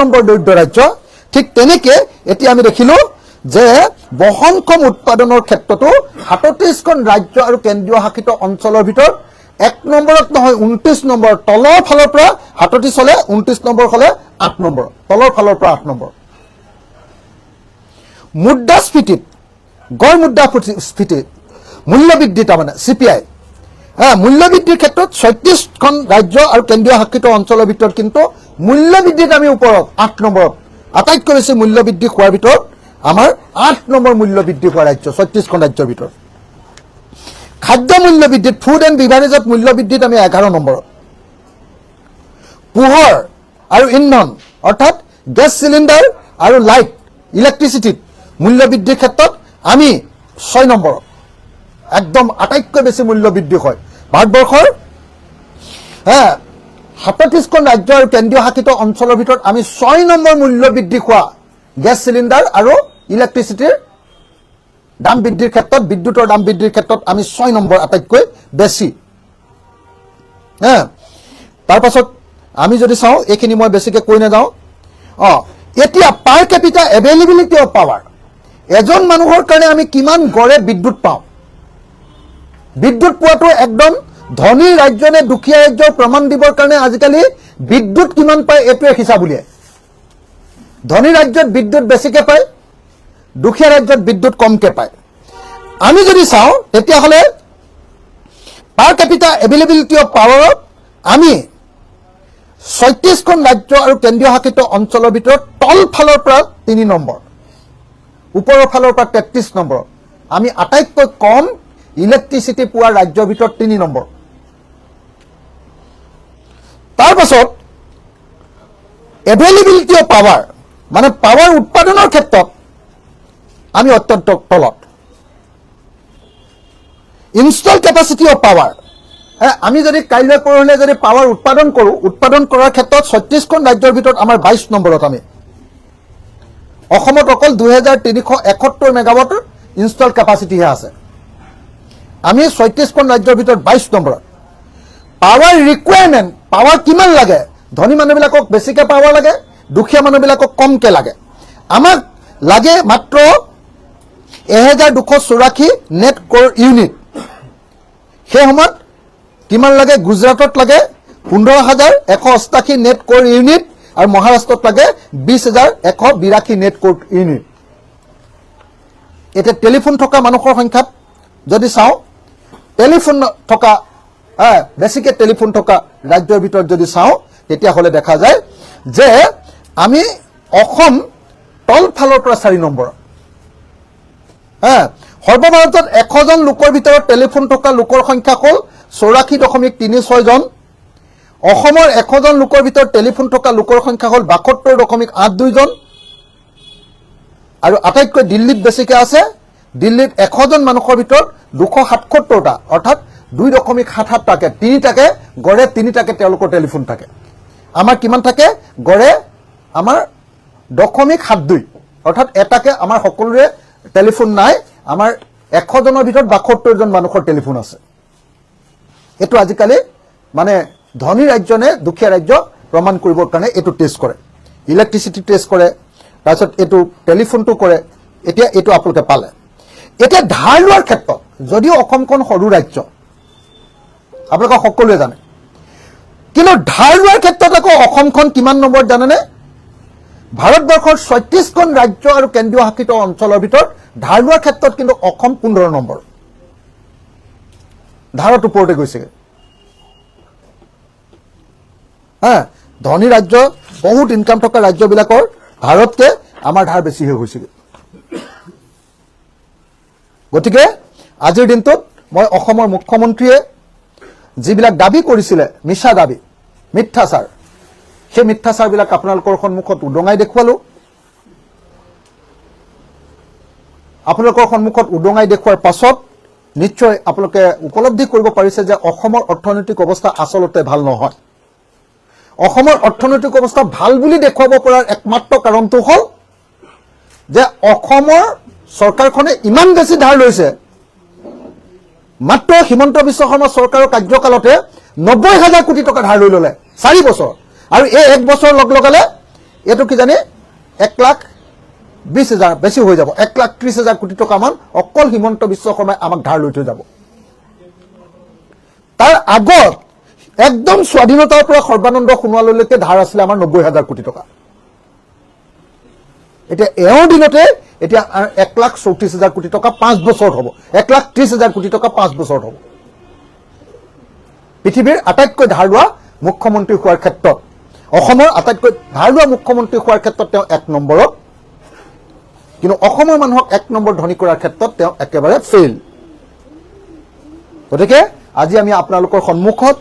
নম্বৰ দৰিদ্ৰ ৰাজ্য ঠিক তেনেকে এতিয়া আমি দেখিলো যে বহনক্ষম উৎপাদনৰ ক্ষেত্ৰতো 37খন ৰাজ্য আৰু কেন্দ্ৰীয় শাসিত অঞ্চলৰ ভিতৰত 1 নম্বৰত নহয় 29 নম্বৰ তলৰ ফালৰ পৰা 37 হলে 29 নম্বৰ হলে 8 নম্বৰ তলৰ ফালৰ পৰা 8 নম্বৰ মুদ্ৰাস্ফীতিত গড় মুদ্ৰাস্ফীতি মূল্য বৃদ্ধি তাৰমানে CPI মূল্য বৃদ্ধিৰ ক্ষেত্ৰত 36খন ৰাজ্য আৰু কেন্দ্ৰীয় শাসিত অঞ্চলৰ ভিতৰত কিন্তু মূল্য বৃদ্ধিত আমি ওপৰত 8 নম্বৰত আটাইতকৈ বেছি মূল্য বৃদ্ধি হোৱাৰ ভিতৰত আমাৰ 8 নম্বৰ মূল্য বৃদ্ধি হোৱা ৰাজ্য 36খন ৰাজ্যৰ ভিতৰত খাদ্য মূল্য বৃদ্ধিত ফুড এণ্ড বিভাৰেজত মূল্য বৃদ্ধিত আমি 11 নম্বৰত পোহৰ আৰু ইন্ধন অৰ্থাৎ গেছ চিলিণ্ডাৰ আৰু লাইট ইলেক্ট্ৰিচিটিত মূল্য বৃদ্ধিৰ ক্ষেত্ৰত আমি 6 নম্বৰত একদম আটাইতকৈ বেছি মূল্য বৃদ্ধি হয় ভাৰতবৰ্ষৰ 37খন ৰাজ্য আৰু কেন্দ্ৰীয় শাসিত অঞ্চলৰ ভিতৰত আমি 6 নম্বৰ মূল্য বৃদ্ধি হোৱা গেছ চিলিণ্ডাৰ আৰু ইলেক্ট্ৰিচিটিৰ দাম বৃদ্ধিৰ ক্ষেত্ৰত বিদ্যুতৰ দাম বৃদ্ধিৰ ক্ষেত্ৰত আমি 6 নম্বৰ আটাইতকৈ বেছি তাৰ পাছত আমি যদি চাওঁ এইখিনি মই বেছিকৈ কৈ নাযাওঁ এতিয়া পাৰ ক্যাপিটা এভেইলেবিলিটি অফ পাৱাৰ এজন মানুহৰ কাৰণে আমি কিমান গড়ে বিদ্যুৎ পাওঁ বিদ্যুৎ পোৱাটো একদম ধনী ৰাজ্য নে দুখীয়া ৰাজ্যৰ প্ৰমাণ দিবৰ কাৰণে আজিকালি বিদ্যুৎ কিমান পায় এটোৱে হিচাপ উলিয়ায় ধনী ৰাজ্যত বিদ্যুৎ বেছিকৈ পায় দুখীয়া ৰাজ্যত বিদ্যুৎ কমকৈ পায় আমি যদি চাওঁ তেতিয়াহ'লে পাৰ ক্যাপিটা এভেইলেবিলিটি অফ পাৱাৰত আমি 36খন ৰাজ্য আৰু কেন্দ্ৰীয় শাসিত অঞ্চলৰ ভিতৰত তল ফালৰ পৰা 3 নম্বৰ ওপৰৰ ফালৰ পৰা 33 নম্বৰ আমি আটাইতকৈ কম ইলেক্ট্ৰিচিটি পোৱা ৰাজ্যৰ ভিতৰত 3 নম্বৰ তাৰ পাছত এভেইলেবিলিটি অফ পাৱাৰ মানে পাৱাৰ উৎপাদনৰ ক্ষেত্ৰত আমি অত্যন্ত তলত ইনষ্টল কেপাচিটি অফ পাৱাৰ আমি যদি কাইলৈ পৰহিলৈ যদি পাৱাৰ উৎপাদন কৰোঁ উৎপাদন কৰাৰ ক্ষেত্ৰত 36খন ৰাজ্যৰ ভিতৰত আমাৰ 22 নম্বৰত আমি অসমত অকল 2371 মেগাৱাট ইনষ্টল কেপাচিটিহে আছে আমি 36খন ৰাজ্যৰ ভিতৰত 22 নম্বৰত পাৱাৰ ৰিকুৱাৰমেণ্ট পাৱাৰ কিমান লাগে ধনী মানুহবিলাকক বেছিকৈ পাৱাৰ লাগে দুখীয়া মানুহবিলাকক কমকৈ লাগে আমাক লাগে মাত্ৰ 1284 নেট কোৰ ইউনিট সেই সময়ত কিমান লাগে গুজৰাটত লাগে 15188 নেট কোৰ ইউনিট আৰু মহাৰাষ্ট্ৰত লাগে 20182 নেট কোৰ ইউনিট এটা টেলিফোন থকা মানুহৰ সংখ্যাত যদি চাওঁ টেলিফোন থকা বেছিকৈ টেলিফোন থকা ৰাজ্যৰ ভিতৰত যদি চাওঁ তেতিয়াহ'লে দেখা যায় যে আমি অসম তল ফালৰ পৰা 4 নম্বৰ সৰ্বভাৰতত 100 জন লোকৰ ভিতৰত টেলিফোন থকা লোকৰ সংখ্যা হ'ল 84.36 জন অসমৰ 100 জন লোকৰ ভিতৰত টেলিফোন থকা লোকৰ সংখ্যা হ'ল 72.82 জন আৰু আটাইতকৈ দিল্লীত বেছিকৈ আছে দিল্লীত 100 জন মানুহৰ ভিতৰত 277টা অৰ্থাৎ 2.77 টাকে 3টাকে গড়ে 3টাকে তেওঁলোকৰ টেলিফোন থাকে আমাৰ কিমান থাকে গড়ে আমাৰ 0.72 অৰ্থাৎ এটাকে আমাৰ সকলোৰে টেলিফোন নাই আমাৰ 100 জনৰ ভিতৰত 72 জন মানুহৰ টেলিফোন আছে এইটো আজিকালি মানে ধনী ৰাজ্য নে দুখীয়া ৰাজ্য প্ৰমাণ কৰিবৰ কাৰণে এইটো টেষ্ট কৰে, ইলেক্ট্ৰিচিটি টেষ্ট কৰে, তাৰপিছত এইটো টেলিফোনটো কৰে। এতিয়া এইটো আপোনালোকে পালে। এতিয়া ধাৰ লোৱাৰ ক্ষেত্ৰত যদিও অসমখন সৰু ৰাজ্য আপোনালোকে সকলোৱে জানে, কিন্তু ধাৰ লোৱাৰ ক্ষেত্ৰত আকৌ অসমখন কিমান নম্বৰত জানেনে? ভাৰতবৰ্ষৰ ৩৬খন ৰাজ্য আৰু কেন্দ্ৰীয় শাসিত অঞ্চলৰ ভিতৰত ধাৰ লোৱাৰ ক্ষেত্ৰত কিন্তু অসম ১৫ নম্বৰ, ধাৰত ওপৰতে গৈছেগৈ। ধনী ৰাজ্য, বহুত ইনকাম থকা ৰাজ্যবিলাকৰ ধাৰতকে আমাৰ ধাৰ বেছি হৈ গৈছেগৈ। গতিকে আজিৰ দিনটোত মই অসমৰ মুখ্যমন্ত্ৰীয়ে যিবিলাক দাবী কৰিছিলে, মিছা দাবী, মিথ্যাচাৰ, সেই মিথ্যাচাৰবিলাক আপোনালোকৰ সন্মুখত উদঙাই দেখুৱালো। আপোনালোকৰ সন্মুখত উদঙাই দেখুৱাৰ পাছত নিশ্চয় আপোনালোকে উপলব্ধি কৰিব পাৰিছে যে অসমৰ অৰ্থনৈতিক অৱস্থা আচলতে ভাল নহয়। অসমৰ অৰ্থনৈতিক অৱস্থা ভাল বুলি দেখুৱাব পৰাৰ একমাত্ৰ কাৰণটো হ'ল যে অসমৰ চৰকাৰখনে ইমান বেছি ধাৰ লৈছে, মাত্ৰ হিমন্ত বিশ্ব শৰ্মা চৰকাৰৰ কাৰ্যকালতে ৯০,০০০ কোটি টকা ধাৰ লৈ ল'লে ৪ বছৰ, আৰু এই ১ বছৰ লগালে এইটো কিজানি ১,২০,০০০ বেছি হৈ যাব, ১,৩০,০০০ কোটি টকামান অকল হিমন্ত বিশ্ব শৰ্মাই আমাক ধাৰ লৈ থৈ যাব। তাৰ আগত একদম স্বাধীনতাৰ পৰা সৰ্বানন্দ সোণোৱাললৈকে ধাৰ আছিলে আমাৰ ৯০,০০০ কোটি টকা। এতিয়া এওঁৰ দিনতে এতিয়া ১,৩৪,০০০ কোটি টকা ৫ বছৰত হ'ব, ১,৩০,০০০ কোটি টকা ৫ বছৰত হ'ব। পৃথিৱীৰ আটাইতকৈ ধাৰ লোৱা মুখ্যমন্ত্ৰী হোৱাৰ ক্ষেত্ৰত, অসমৰ আটাইতকৈ ধাৰ লোৱা মুখ্যমন্ত্ৰী হোৱাৰ ক্ষেত্ৰত তেওঁ ১ নম্বৰত, কিন্তু অসমৰ মানুহক ১ নম্বৰ ধনী কৰাৰ ক্ষেত্ৰত তেওঁ একেবাৰে ফেইল। গতিকে আজি আমি আপোনালোকৰ সন্মুখত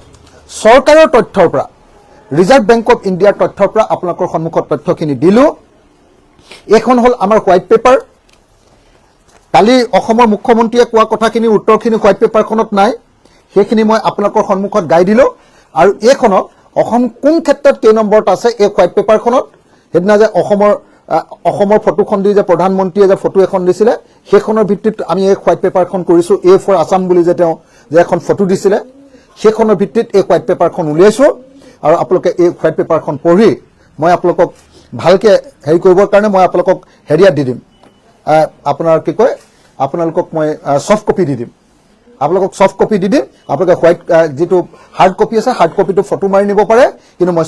চৰকাৰৰ তথ্যৰ পৰা, ৰিজাৰ্ভ বেংক অফ ইণ্ডিয়াৰ তথ্যৰ পৰা আপোনালোকৰ সন্মুখত তথ্যখিনি দিলো। এইখন হ'ল আমাৰ হোৱাইট পেপাৰ। কালি অসমৰ মুখ্যমন্ত্ৰীয়ে কোৱা কথাখিনিৰ উত্তৰখিনি হোৱাইট পেপাৰখনত নাই, সেইখিনি মই আপোনালোকৰ সন্মুখত গাই দিলো। আৰু এইখনত অসম কোন ক্ষেত্ৰত কেই নম্বৰত আছে এই হোৱাইট পেপাৰখনত, সেইদিনা যে অসমৰ ফটোখন দি যে প্ৰধানমন্ত্ৰীয়ে যে ফটো এখন দিছিলে, সেইখনৰ ভিত্তিত আমি এই হোৱাইট পেপাৰখন কৰিছো। এ ফৰ আছাম বুলি যে তেওঁ যে এখন ফটো দিছিলে, সেইখনৰ ভিত্তিত এই হোৱাইট পেপাৰখন উলিয়াইছো। আৰু আপোনালোকে এই হোৱাইট পেপাৰখন পঢ়ি মই আপোনালোকক ভালকে হেৰি কৰিবৰ কাৰণে মই আপোনালোকক হেৰিয়াত দি দিম, আপোনাৰ কি কয়, আপোনালোকক মই ছফ্ট কপি দি দিম, আপোনালোকক ছফ্ট কপি দি দিম। আপোনালোকে হোৱাইট যিটো হাৰ্ড কপি আছে, হাৰ্ড কপিটো ফটো মাৰি নিব পাৰে, কিন্তু মই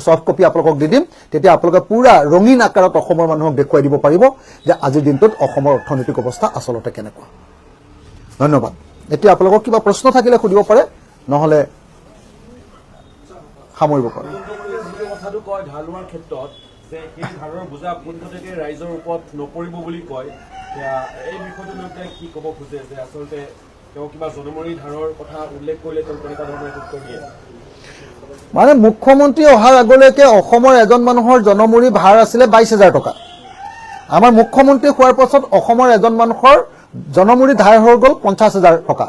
ছফ্ট কপি আপোনালোকক দি দিম। তেতিয়া আপোনালোকে পুৰা ৰঙীন আকাৰত অসমৰ মানুহক দেখুৱাই দিব পাৰিব যে আজিৰ দিনটোত অসমৰ অৰ্থনৈতিক অৱস্থা আচলতে কেনেকুৱা। ধন্যবাদ। এতিয়া আপোনালোকক কিবা প্ৰশ্ন থাকিলে সুধিব পাৰে, নহ'লে সামৰিব পাৰে। যে এই ধাৰৰ বোজা পোনপটীয়াকৈ ৰাইজৰ ওপৰত নপৰিব বুলি কয়, এই বিষয়টো লৈ পেলাই কি ক'ব খোজে যে আচলতে তেওঁ কিবা জনমূৰি ধাৰৰ কথা উল্লেখ কৰিলে তেওঁ তেনেকুৱা ধৰণৰ উত্তৰ দিয়ে? মানে মুখ্যমন্ত্ৰী অহাৰ আগলৈকে অসমৰ এজন মানুহৰ জনমূৰি ভাৰ আছিলে ২২,০০০ টকা। আমাৰ মুখ্যমন্ত্ৰী হোৱাৰ পাছত অসমৰ এজন মানুহৰ জনমূৰি ধাৰ হৈ গ'ল ৫০,০০০ টকা।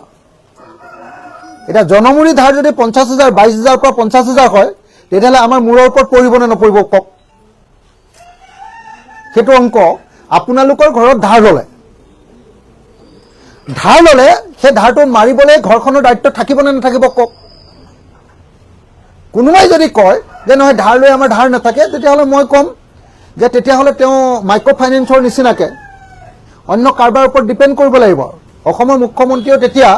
এতিয়া জনমূৰি ধাৰ যদি ৫০,০০০, ২২,০০০ পৰা ৫০,০০০ হয়, তেতিয়াহ'লে আমাৰ মূৰৰ ওপৰত পৰিব নে নপৰিব কওক? সেইটো অংক আপোনালোকৰ ঘৰত ধাৰ ল'লে সেই ধাৰটো মাৰিবলৈ ঘৰখনৰ দায়িত্ব থাকিব নে নাথাকিব কওক? কোনোবাই যদি কয় যে নহয় ধাৰ লৈ আমাৰ ধাৰ নাথাকে, তেতিয়াহ'লে মই ক'ম যে তেতিয়াহ'লে তেওঁ মাইক্ৰ' ফাইনেন্সৰ নিচিনাকৈ অন্য কাৰোবাৰ ওপৰত ডিপেণ্ড কৰিব লাগিব। অসমৰ মুখ্যমন্ত্ৰীয়েও তেতিয়া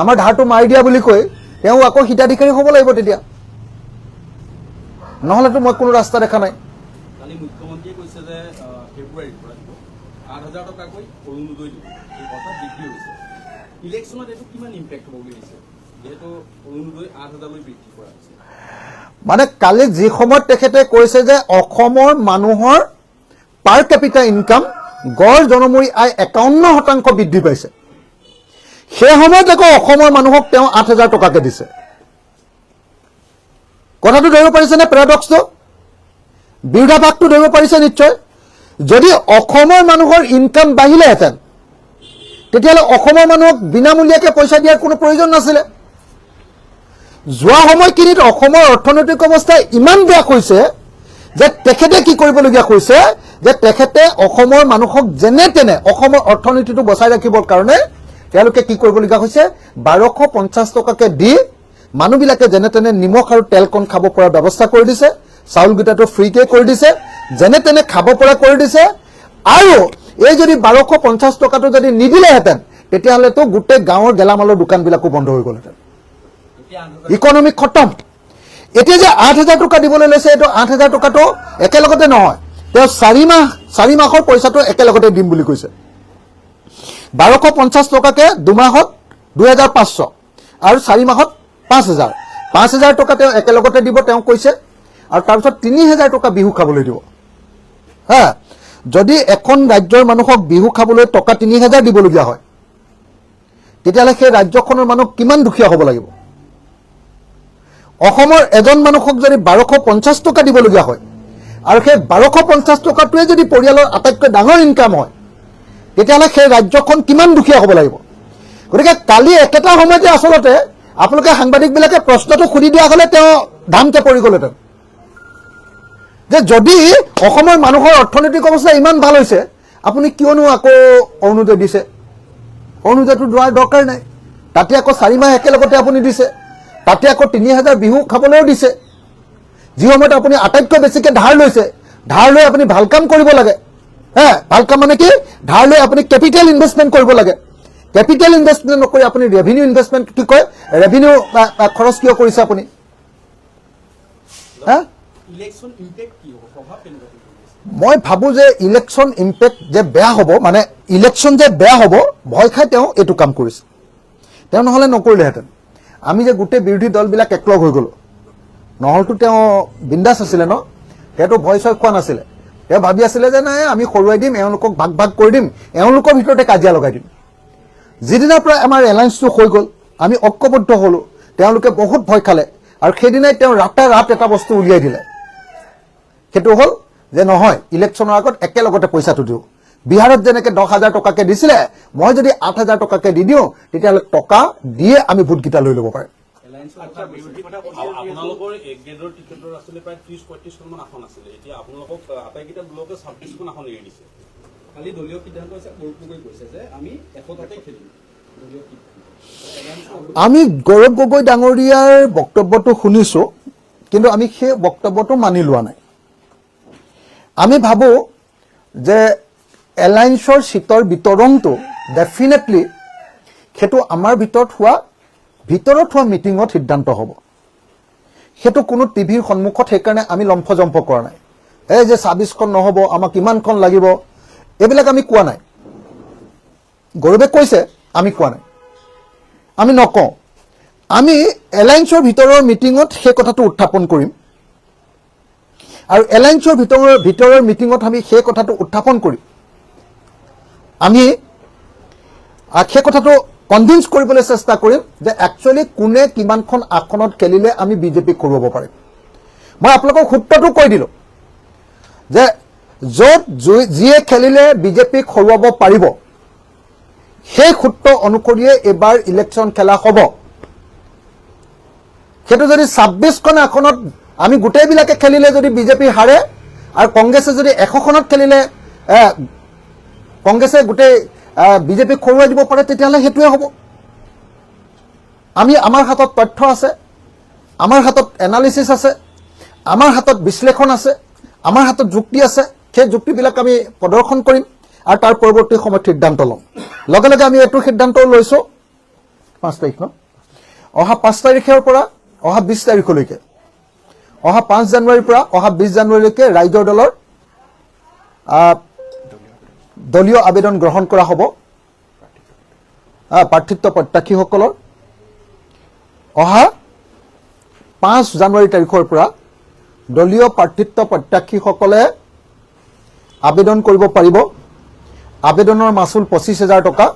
আমাৰ ধাৰটো মাৰি দিয়া বুলি কৈ তেওঁ আকৌ হিতাধিকাৰী হ'ব লাগিব তেতিয়া, নহ'লেতো মই কোনো ৰাস্তা দেখা নাই। মুখ্যমন্ত্ৰীয়ে কৈছে যে ফেব্ৰুৱাৰীৰ পৰা ৮,০০০ টকাকৈ অৰুণোদয় দিব, এই কথা বৃদ্ধি হৈছে। ইলেকশ্যনত এইটো কিমান ইম্পেক্ট হ'ব বুলি দিছে, যিহেতু অৰুণোদয় ৮,০০০লৈ বৃদ্ধি কৰা হৈছে? মানে কালি যি সময়ত তেখেতে কৈছে যে অসমৰ মানুহৰ পাৰ কেপিটা ইনকাম, গড় জনমূৰি আয় ৫১% বৃদ্ধি পাইছে, সেই সময়ত আকৌ অসমৰ মানুহক তেওঁ ৮,০০০ টকাকে দিছে। কথাটো ধৰিব পাৰিছে নে? পেৰাডক্সটো, বিৰোধাভাসটো ধৰিব পাৰিছে নিশ্চয়। যদি অসমৰ মানুহৰ ইনকাম বাঢ়িলেহেঁতেন, তেতিয়াহ'লে অসমৰ মানুহক বিনামূলীয়াকৈ পইচা দিয়াৰ কোনো প্ৰয়োজন নাছিলে। যোৱা সময়খিনিত অসমৰ অৰ্থনৈতিক অৱস্থা ইমান বেয়া হৈছে যে তেখেতে কি কৰিবলগীয়া হৈছে যে তেখেতে অসমৰ মানুহক যেনে তেনে অসমৰ অৰ্থনীতিটো বচাই ৰাখিবৰ কাৰণে তেওঁলোকে কি কৰিবলগীয়া হৈছে, ১২৫০ টকাকে দি মানুহবিলাকে যেনে তেনে নিমখ আৰু তেলকণ খাব পৰা ব্যৱস্থা কৰি দিছে, চাউলকেইটাটো ফ্ৰীকে কৰি দিছে, যেনে তেনে খাব পৰা কৰি দিছে। আৰু এই যদি 1250 টকাটো যদি নিদিলেহেঁতেন তেতিয়াহ'লেতো গোটেই গাঁৱৰ গেলামালৰ দোকানবিলাকো বন্ধ হৈ গ'লহেঁতেন, ইকনমিক খতম। এতিয়া যে 8,000 টকা দিবলৈ লৈছে, এইটো 8,000 টকাটো একেলগতে নহয়, তেওঁ 4 মাহৰ পইচাটো একেলগতে দিম বুলি কৈছে। 1250 টকাকে 2 মাহত 2,500 আৰু 4 মাহত 5,000। 5,000 টকা তেওঁ একেলগতে দিব তেওঁ কৈছে, আৰু তাৰপিছত 3,000 টকা বিহু খাবলৈ দিব। হা, যদি এখন ৰাজ্যৰ মানুহক বিহু খাবলৈ টকা 3,000 দিবলগীয়া হয় তেতিয়াহ'লে সেই ৰাজ্যখনৰ মানুহ কিমান দুখীয়া হ'ব লাগিব। অসমৰ এজন মানুহক যদি 1250 টকা দিবলগীয়া হয় আৰু সেই 1250 টকাটোৱে যদি পৰিয়ালৰ আটাইতকৈ ডাঙৰ ইনকাম হয় তেতিয়াহ'লে সেই ৰাজ্যখন কিমান দুখীয়া হ'ব লাগিব। গতিকে কালি একেটা সময়তে আচলতে আপোনালোকে সাংবাদিকবিলাকে প্ৰশ্নটো সুধি দিয়া হ'লে তেওঁ ধামকে পৰি গ'লহেঁতেন যে যদি অসমৰ মানুহৰ অৰ্থনৈতিক অৱস্থা ইমান ভাল হৈছে আপুনি কিয়নো আকৌ অৰুণোদয় দিছে। অৰুণোদয়টো লোৱাৰ দৰকাৰ নাই, তাতে আকৌ 4 মাহ একেলগতে আপুনি দিছে, তাতে আকৌ 3,000 বিহু খাবলৈও দিছে। যি সময়ত আপুনি আটাইতকৈ বেছিকৈ ধাৰ লৈছে, ধাৰ লৈ আপুনি ভাল কাম কৰিব লাগে। হা, ভাল কাম মানে কি, ধাৰ লৈ আপুনি কেপিটেল ইনভেষ্টমেণ্ট কৰিব লাগে। কেপিটেল ইনভেষ্টমেণ্ট নকৰি আপুনি ৰেভিনিউ ইনভেষ্টমেণ্ট কি কয়, ৰেভিনিউ খৰচ কিয় কৰিছে আপুনি? হা, ইলেকশ্যন ইম্পেক্ট কি হ'ব, প্ৰভাৱ কেনেকুৱা? মই ভাবোঁ যে ইলেকশ্যন ইম্পেক্ট যে বেয়া হ'ব, মানে ইলেকশ্যন যে বেয়া হ'ব ভয় খাই তেওঁ এইটো কাম কৰিছে। তেওঁ নহ'লে নকৰিলেহেঁতেন। আমি যে গোটেই বিৰোধী দলবিলাক একলগ হৈ গ'লোঁ, নহ'লেতো তেওঁ বিন্দাছ আছিলে ন, তেওঁতো ভয় চয় খোৱা নাছিলে। তেওঁ ভাবি আছিলে যে নাই আমি সৰুৱাই দিম, এওঁলোকক ভাগ ভাগ কৰি দিম, এওঁলোকৰ ভিতৰতে কাজিয়া লগাই দিম। যিদিনাৰ পৰা আমাৰ এলায়েন্সটো হৈ গ'ল, আমি ঐক্যবদ্ধ হ'লোঁ, তেওঁলোকে বহুত ভয় খালে, আৰু সেইদিনাই তেওঁ ৰাতাৰাত এটা বস্তু উলিয়াই দিলে। সেইটো হ'ল যে নহয়, ইলেকশ্যনৰ আগত একেলগতে পইচাটো দিওঁ। বিহাৰত যেনেকৈ 10,000 টকাকৈ দিছিলে, মই যদি 8,000 টকাকৈ দি দিওঁ তেতিয়াহ'লে টকা দিয়ে আমি ভোটকেইটা লৈ ল'ব পাৰিম। আপোনালোকৰ এক গ্ৰেডৰ টিকেটৰ আছিলে প্ৰায় 30-35খন আসন আছিলে, এতিয়া আপোনালোকক আটাইকেইটা ব্লকে 26খন আসন এৰি দিছে। খালি দলীয় সিদ্ধান্ত হৈছে, গৌৰৱ কৈছে যে আমি 100টাতে খেলিম। আমি গৌৰৱ গগৈ ডাঙৰীয়াৰ বক্তব্যটো শুনিছোঁ, কিন্তু আমি সেই বক্তব্যটো মানি লোৱা নাই। আমি ভাবোঁ যে এলায়েন্সৰ চিটৰ বিতৰণটো ডেফিনেটলি সেইটো আমাৰ ভিতৰত হোৱা মিটিঙত সিদ্ধান্ত হ'ব। সেইটো কোনো টিভিৰ সন্মুখত সেইকাৰণে আমি লম্ফজম্ফ কৰা নাই। এই যে 26খন নহ'ব, আমাক ইমানখন লাগিব, এইবিলাক আমি কোৱা নাই। গৌৰৱে কৈছে, আমি কোৱা নাই, আমি নকওঁ। আমি এলায়েন্সৰ ভিতৰৰ মিটিঙত সেই কথাটো উত্থাপন কৰিম, আৰু এলায়েন্সৰ ভিতৰৰ মিটিঙত আমি সেই কথাটো উত্থাপন কৰি আমি সেই কথাটো কনভিন্স কৰিবলৈ চেষ্টা কৰিম যে একচুৱেলি কোনে কিমানখন আসনত খেলিলে আমি বিজেপিক হৰুৱাব পাৰিম। মই আপোনালোকক সূত্ৰটো কৈ দিলোঁ যে য'ত যিয়ে খেলিলে বিজেপিক হৰুৱাব পাৰিব সেই সূত্ৰ অনুসৰিয়ে এইবাৰ ইলেকশ্যন খেলা হ'ব। সেইটো যদি 26খন আসনত আমি গোটেইবিলাকে খেলিলে যদি বিজেপি হাৰে, আৰু কংগ্ৰেছে যদি 100খনত খেলিলে কংগ্ৰেছে গোটেই বিজেপিক হৰুৱাই দিব পাৰে, তেতিয়াহ'লে সেইটোৱে হ'ব। আমাৰ হাতত তথ্য আছে, আমাৰ হাতত এনালিচিছ আছে, আমাৰ হাতত বিশ্লেষণ আছে, আমাৰ হাতত যুক্তি আছে। সেই যুক্তিবিলাক আমি প্ৰদৰ্শন কৰিম আৰু তাৰ পৰৱৰ্তী সময়ত সিদ্ধান্ত ল'ম। লগে লগে আমি এইটো সিদ্ধান্তও লৈছোঁ 5 তাৰিখ ন, অহা 5 তাৰিখৰ পৰা অহা 20 তাৰিখলৈকে, অহা 5 জানুৱাৰীৰ পৰা অহা 20 জানুৱাৰীলৈকে ৰাইজৰ দলৰ দলীয় আবেদন গ্ৰহণ কৰা হ'ব। প্ৰাৰ্থিত্ব প্ৰত্যাশীসকলৰ অহা 5 জানুৱাৰী তাৰিখৰ পৰা দলীয় প্ৰাৰ্থিত্ব প্ৰত্যাশীসকলে আবেদন কৰিব পাৰিব। আবেদনৰ মাচুল 25,000 টকা।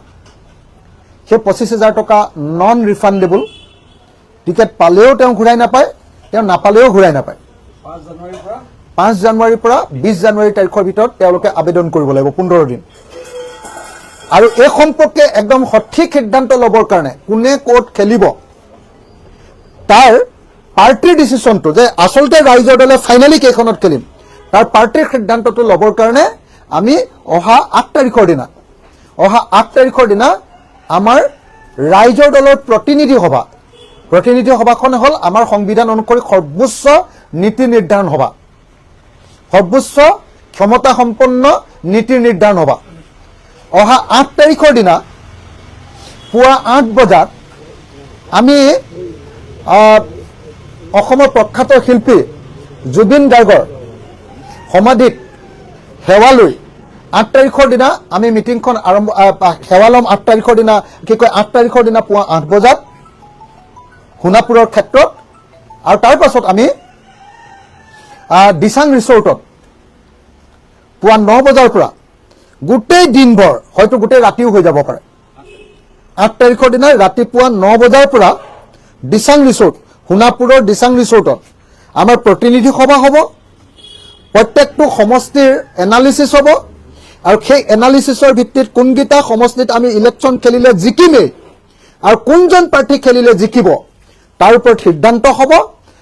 সেই 25,000 টকা নন ৰিফাণ্ডেবল। টিকেট পালেও তেওঁ ঘূৰাই নাপায়, তেওঁ নাপালেও ঘূৰাই নাপায়। 5 জানুৱাৰীৰ পৰা 20 জানুৱাৰী তাৰিখৰ ভিতৰত তেওঁলোকে আবেদন কৰিব লাগিব, 15 দিন। আৰু এই সম্পৰ্কে একদম সঠিক সিদ্ধান্ত ল'বৰ কাৰণে কোনে ক'ত খেলিব তাৰ পাৰ্টিৰ ডিচিশ্যনটো, যে আচলতে ৰাইজৰ দলে ফাইনেলি কেইখনত খেলিম, তাৰ পাৰ্টিৰ সিদ্ধান্তটো ল'বৰ কাৰণে আমি অহা 8 তাৰিখৰ দিনা আমাৰ ৰাইজৰ দলৰ প্ৰতিনিধি সভা প্ৰতিনিধি সভাখন হ'ল আমাৰ সংবিধান অনুসৰি সৰ্বোচ্চ নীতি নিৰ্ধাৰণ সভা, সৰ্বোচ্চ ক্ষমতা সম্পন্ন নীতি নিৰ্ধাৰণ সভা। অহা 8 তাৰিখৰ দিনা পুৱা 8 বজাত আমি অসমৰ প্ৰখ্যাত শিল্পী জুবিন গাৰ্গৰ সমাধিত সেৱা লৈ 8 তাৰিখৰ দিনা আমি মিটিংখন আৰম্ভ সেৱা ল'ম। 8 তাৰিখৰ দিনা 8 তাৰিখৰ দিনা পুৱা 8 বজাত সোণাপুৰৰ ক্ষেত্ৰত, আৰু তাৰ পাছত আমি দিচাং ৰিচৰ্টত পুৱা 9 বজাৰ পৰা গোটেই দিনভৰ, হয়তো গোটেই ৰাতিও হৈ যাব পাৰে, 8 তাৰিখৰ দিনা ৰাতিপুৱা 9 বজাৰ পৰা দিচাং ৰিচৰ্ট, সোণাপুৰৰ দিচাং ৰিচৰ্টত আমাৰ প্ৰতিনিধি সভা হ'ব। প্ৰত্যেকটো সমষ্টিৰ এনালিচিছ হ'ব, আৰু সেই এনালিচিছৰ ভিত্তিত কোনকেইটা সমষ্টিত আমি ইলেকশ্যন খেলিলে জিকিমেই আৰু কোনজন প্ৰাৰ্থী খেলিলে জিকিব তাৰ ওপৰত সিদ্ধান্ত হ'ব।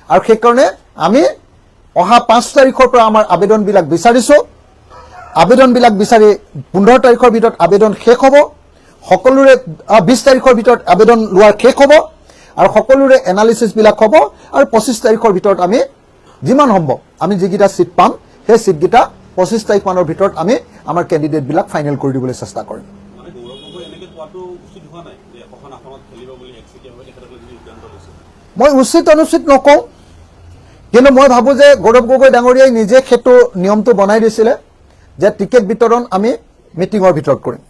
আৰু সেইকাৰণে আমি অহা 5 তাৰিখৰ পৰা আমাৰ আবেদনবিলাক বিচাৰিছোঁ। আবেদনবিলাক বিচাৰি 15 তাৰিখৰ ভিতৰত আবেদন শেষ হ'ব। সকলোৰে 20 তাৰিখৰ ভিতৰত আবেদন লোৱাৰ শেষ হ'ব, আৰু সকলোৰে এনালিচিছবিলাক হ'ব। আৰু 25 তাৰিখৰ ভিতৰত আমি যিমান সম্ভৱ আমি যিকেইটা ছিট পাম সেই ছিটকেইটা 25 তাৰিখ মানৰ ভিতৰত আমি আমাৰ কেণ্ডিডেটবিলাক ফাইনেল কৰি দিবলৈ চেষ্টা কৰিম। মই উচিত অনুচিত নকওঁ, কিন্তু মই ভাবোঁ যে গৌৰৱ গগৈ ডাঙৰীয়াই নিজে সেইটো নিয়মটো বনাই দিছিলে যে টিকেট বিতৰণ আমি মিটিঙৰ ভিতৰত কৰিম,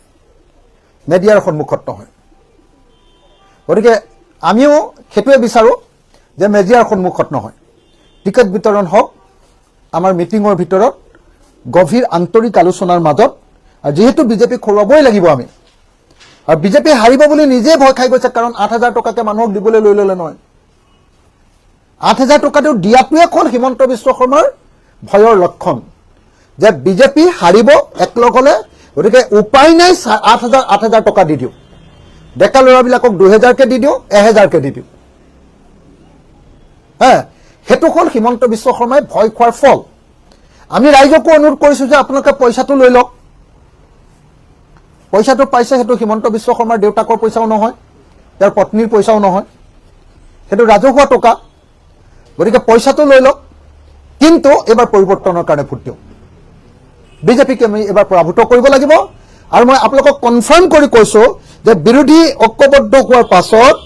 মেডিয়াৰ সন্মুখত নহয়। গতিকে আমিও সেইটোৱে বিচাৰোঁ যে মেডিয়াৰ সন্মুখত নহয়, টিকেট বিতৰণ হওক আমাৰ মিটিঙৰ ভিতৰত গভীৰ আন্তৰিক আলোচনাৰ মাজত। আৰু যিহেতু বিজেপিক হৰুৱাবই লাগিব আমি, আৰু বিজেপি হাৰিব বুলি নিজে ভয় খাই গৈছে, কাৰণ 8,000 টকাকে মানুহক দিবলৈ লৈ ল'লে নহয়। 8,000 টকাটো দিয়াটোৱে হ'ল হিমন্ত বিশ্ব শৰ্মাৰ ভয়ৰ লক্ষণ যে বিজেপি হাৰিব একলগ হ'লে, গতিকে উপায় নাই 8,000 টকা দি দিওঁ, ডেকা ল'ৰাবিলাকক 2,000কে দি দিওঁ, 1,000কে দি দিওঁ। সেইটো হ'ল হিমন্ত বিশ্ব শৰ্মাই ভয় খোৱাৰ ফল। আমি ৰাইজকো অনুৰোধ কৰিছোঁ যে আপোনালোকে পইচাটো লৈ লওক। পইচাটো পাইছে, সেইটো হিমন্ত বিশ্ব শৰ্মাৰ দেউতাকৰ পইচাও নহয়, তেওঁৰ পত্নীৰ পইচাও নহয়, সেইটো ৰাজহুৱা টকা। গতিকে পইচাটো লৈ লওক, কিন্তু এইবাৰ পৰিৱৰ্তনৰ কাৰণে ভোট দিওঁ। বিজেপিকে আমি এইবাৰ পৰাভূত কৰিব লাগিব। আৰু মই আপোনালোকক কনফাৰ্ম কৰি কৈছোঁ যে বিৰোধী ঐক্যবদ্ধ হোৱাৰ পাছত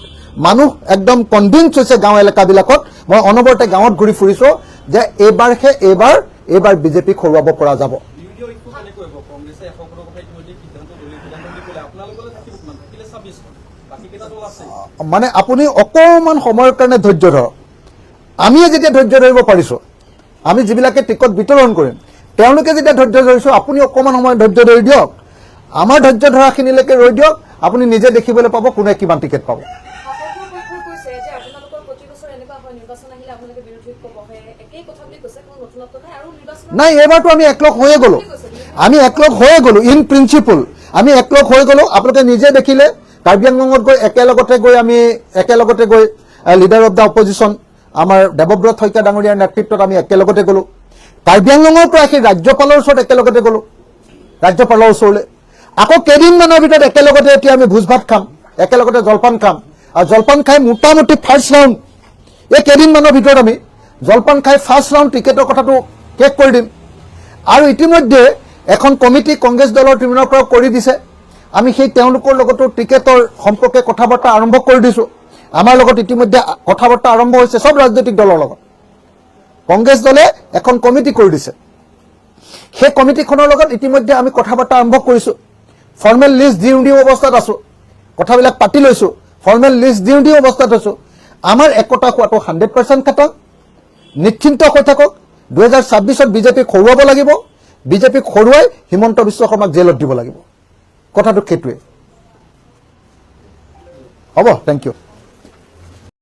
মানুহ একদম কনভিন্স হৈছে গাঁও এলেকাবিলাকত। মই অনবৰতে গাঁৱত ঘূৰি ফুৰিছোঁ যে এইবাৰ বিজেপিক হৰুৱাব পৰা যাব। মানে আপুনি অকণমান সময়ৰ কাৰণে ধৈৰ্য ধৰক। আমিয়ে যেতিয়া ধৈৰ্য ধৰিব পাৰিছোঁ, আমি যিবিলাকে টিকট বিতৰণ কৰিম তেওঁলোকে যেতিয়া ধৈৰ্য ধৰিছোঁ, আপুনি অকণমান সময় ধৈৰ্য ধৰি দিয়ক। আমাৰ ধৈৰ্য ধৰাখিনিলৈকে ৰৈ দিয়ক, আপুনি নিজে দেখিবলৈ পাব কোনে কিমান টিকেট পাব। নাই, এইবাৰতো আমি একলগ হৈয়ে গ'লো, ইন প্ৰিন্সিপল আমি একলগ হৈ গ'লো। আপোনালোকে নিজে দেখিলে কাৰ্বি আংলঙত গৈ একেলগতে গৈ লিডাৰ অফ দ্য অপজিশ্যন আমাৰ দেৱব্ৰত শইকীয়া ডাঙৰীয়াৰ নেতৃত্বত আমি একেলগতে গ'লো। কাৰ্বি আংলঙৰ পৰা সেই ৰাজ্যপালৰ ওচৰত একেলগতে গ'লো, ৰাজ্যপালৰ ওচৰলৈ। আকৌ কেইদিনমানৰ ভিতৰত একেলগতে এতিয়া আমি ভোজ ভাত খাম, একেলগতে জলপান খাম, আৰু জলপান খাই মোটামুটি ফাৰ্ষ্ট ৰাউণ্ড, এই কেইদিনমানৰ ভিতৰত আমি জলপান খাই ফাৰ্ষ্ট ৰাউণ্ড টিকেটৰ কথাটো শেষ কৰি দিম। আৰু ইতিমধ্যে এখন কমিটি কংগ্ৰেছ দলৰ তৃণমূলৰ পৰা কৰি দিছে। আমি সেই তেওঁলোকৰ লগতো টিকেটৰ সম্পৰ্কে কথা বাৰ্তা আৰম্ভ কৰি দিছোঁ। আমাৰ লগত ইতিমধ্যে কথা বাৰ্তা আৰম্ভ হৈছে চব ৰাজনৈতিক দলৰ লগত। কংগ্ৰেছ দলে এখন কমিটি কৰি দিছে, সেই কমিটিখনৰ লগত ইতিমধ্যে আমি কথা বাৰ্তা আৰম্ভ কৰিছোঁ। ফৰ্মেল লিষ্ট দিওঁ অৱস্থাত আছোঁ, কথাবিলাক পাতি লৈছোঁ, ফৰ্মেল লিষ্ট দিওঁ অৱস্থাত আছোঁ। আমাৰ একতা হোৱাটো 100% খাটাং, নিশ্চিন্ত হৈ থাকক। 2026ত বিজেপিক হৰুৱাব লাগিব, বিজেপিক হৰুৱাই হিমন্ত বিশ্ব শৰ্মাক জেলত দিব লাগিব। কথাটো সেইটোৱে হ'ব। Thank U.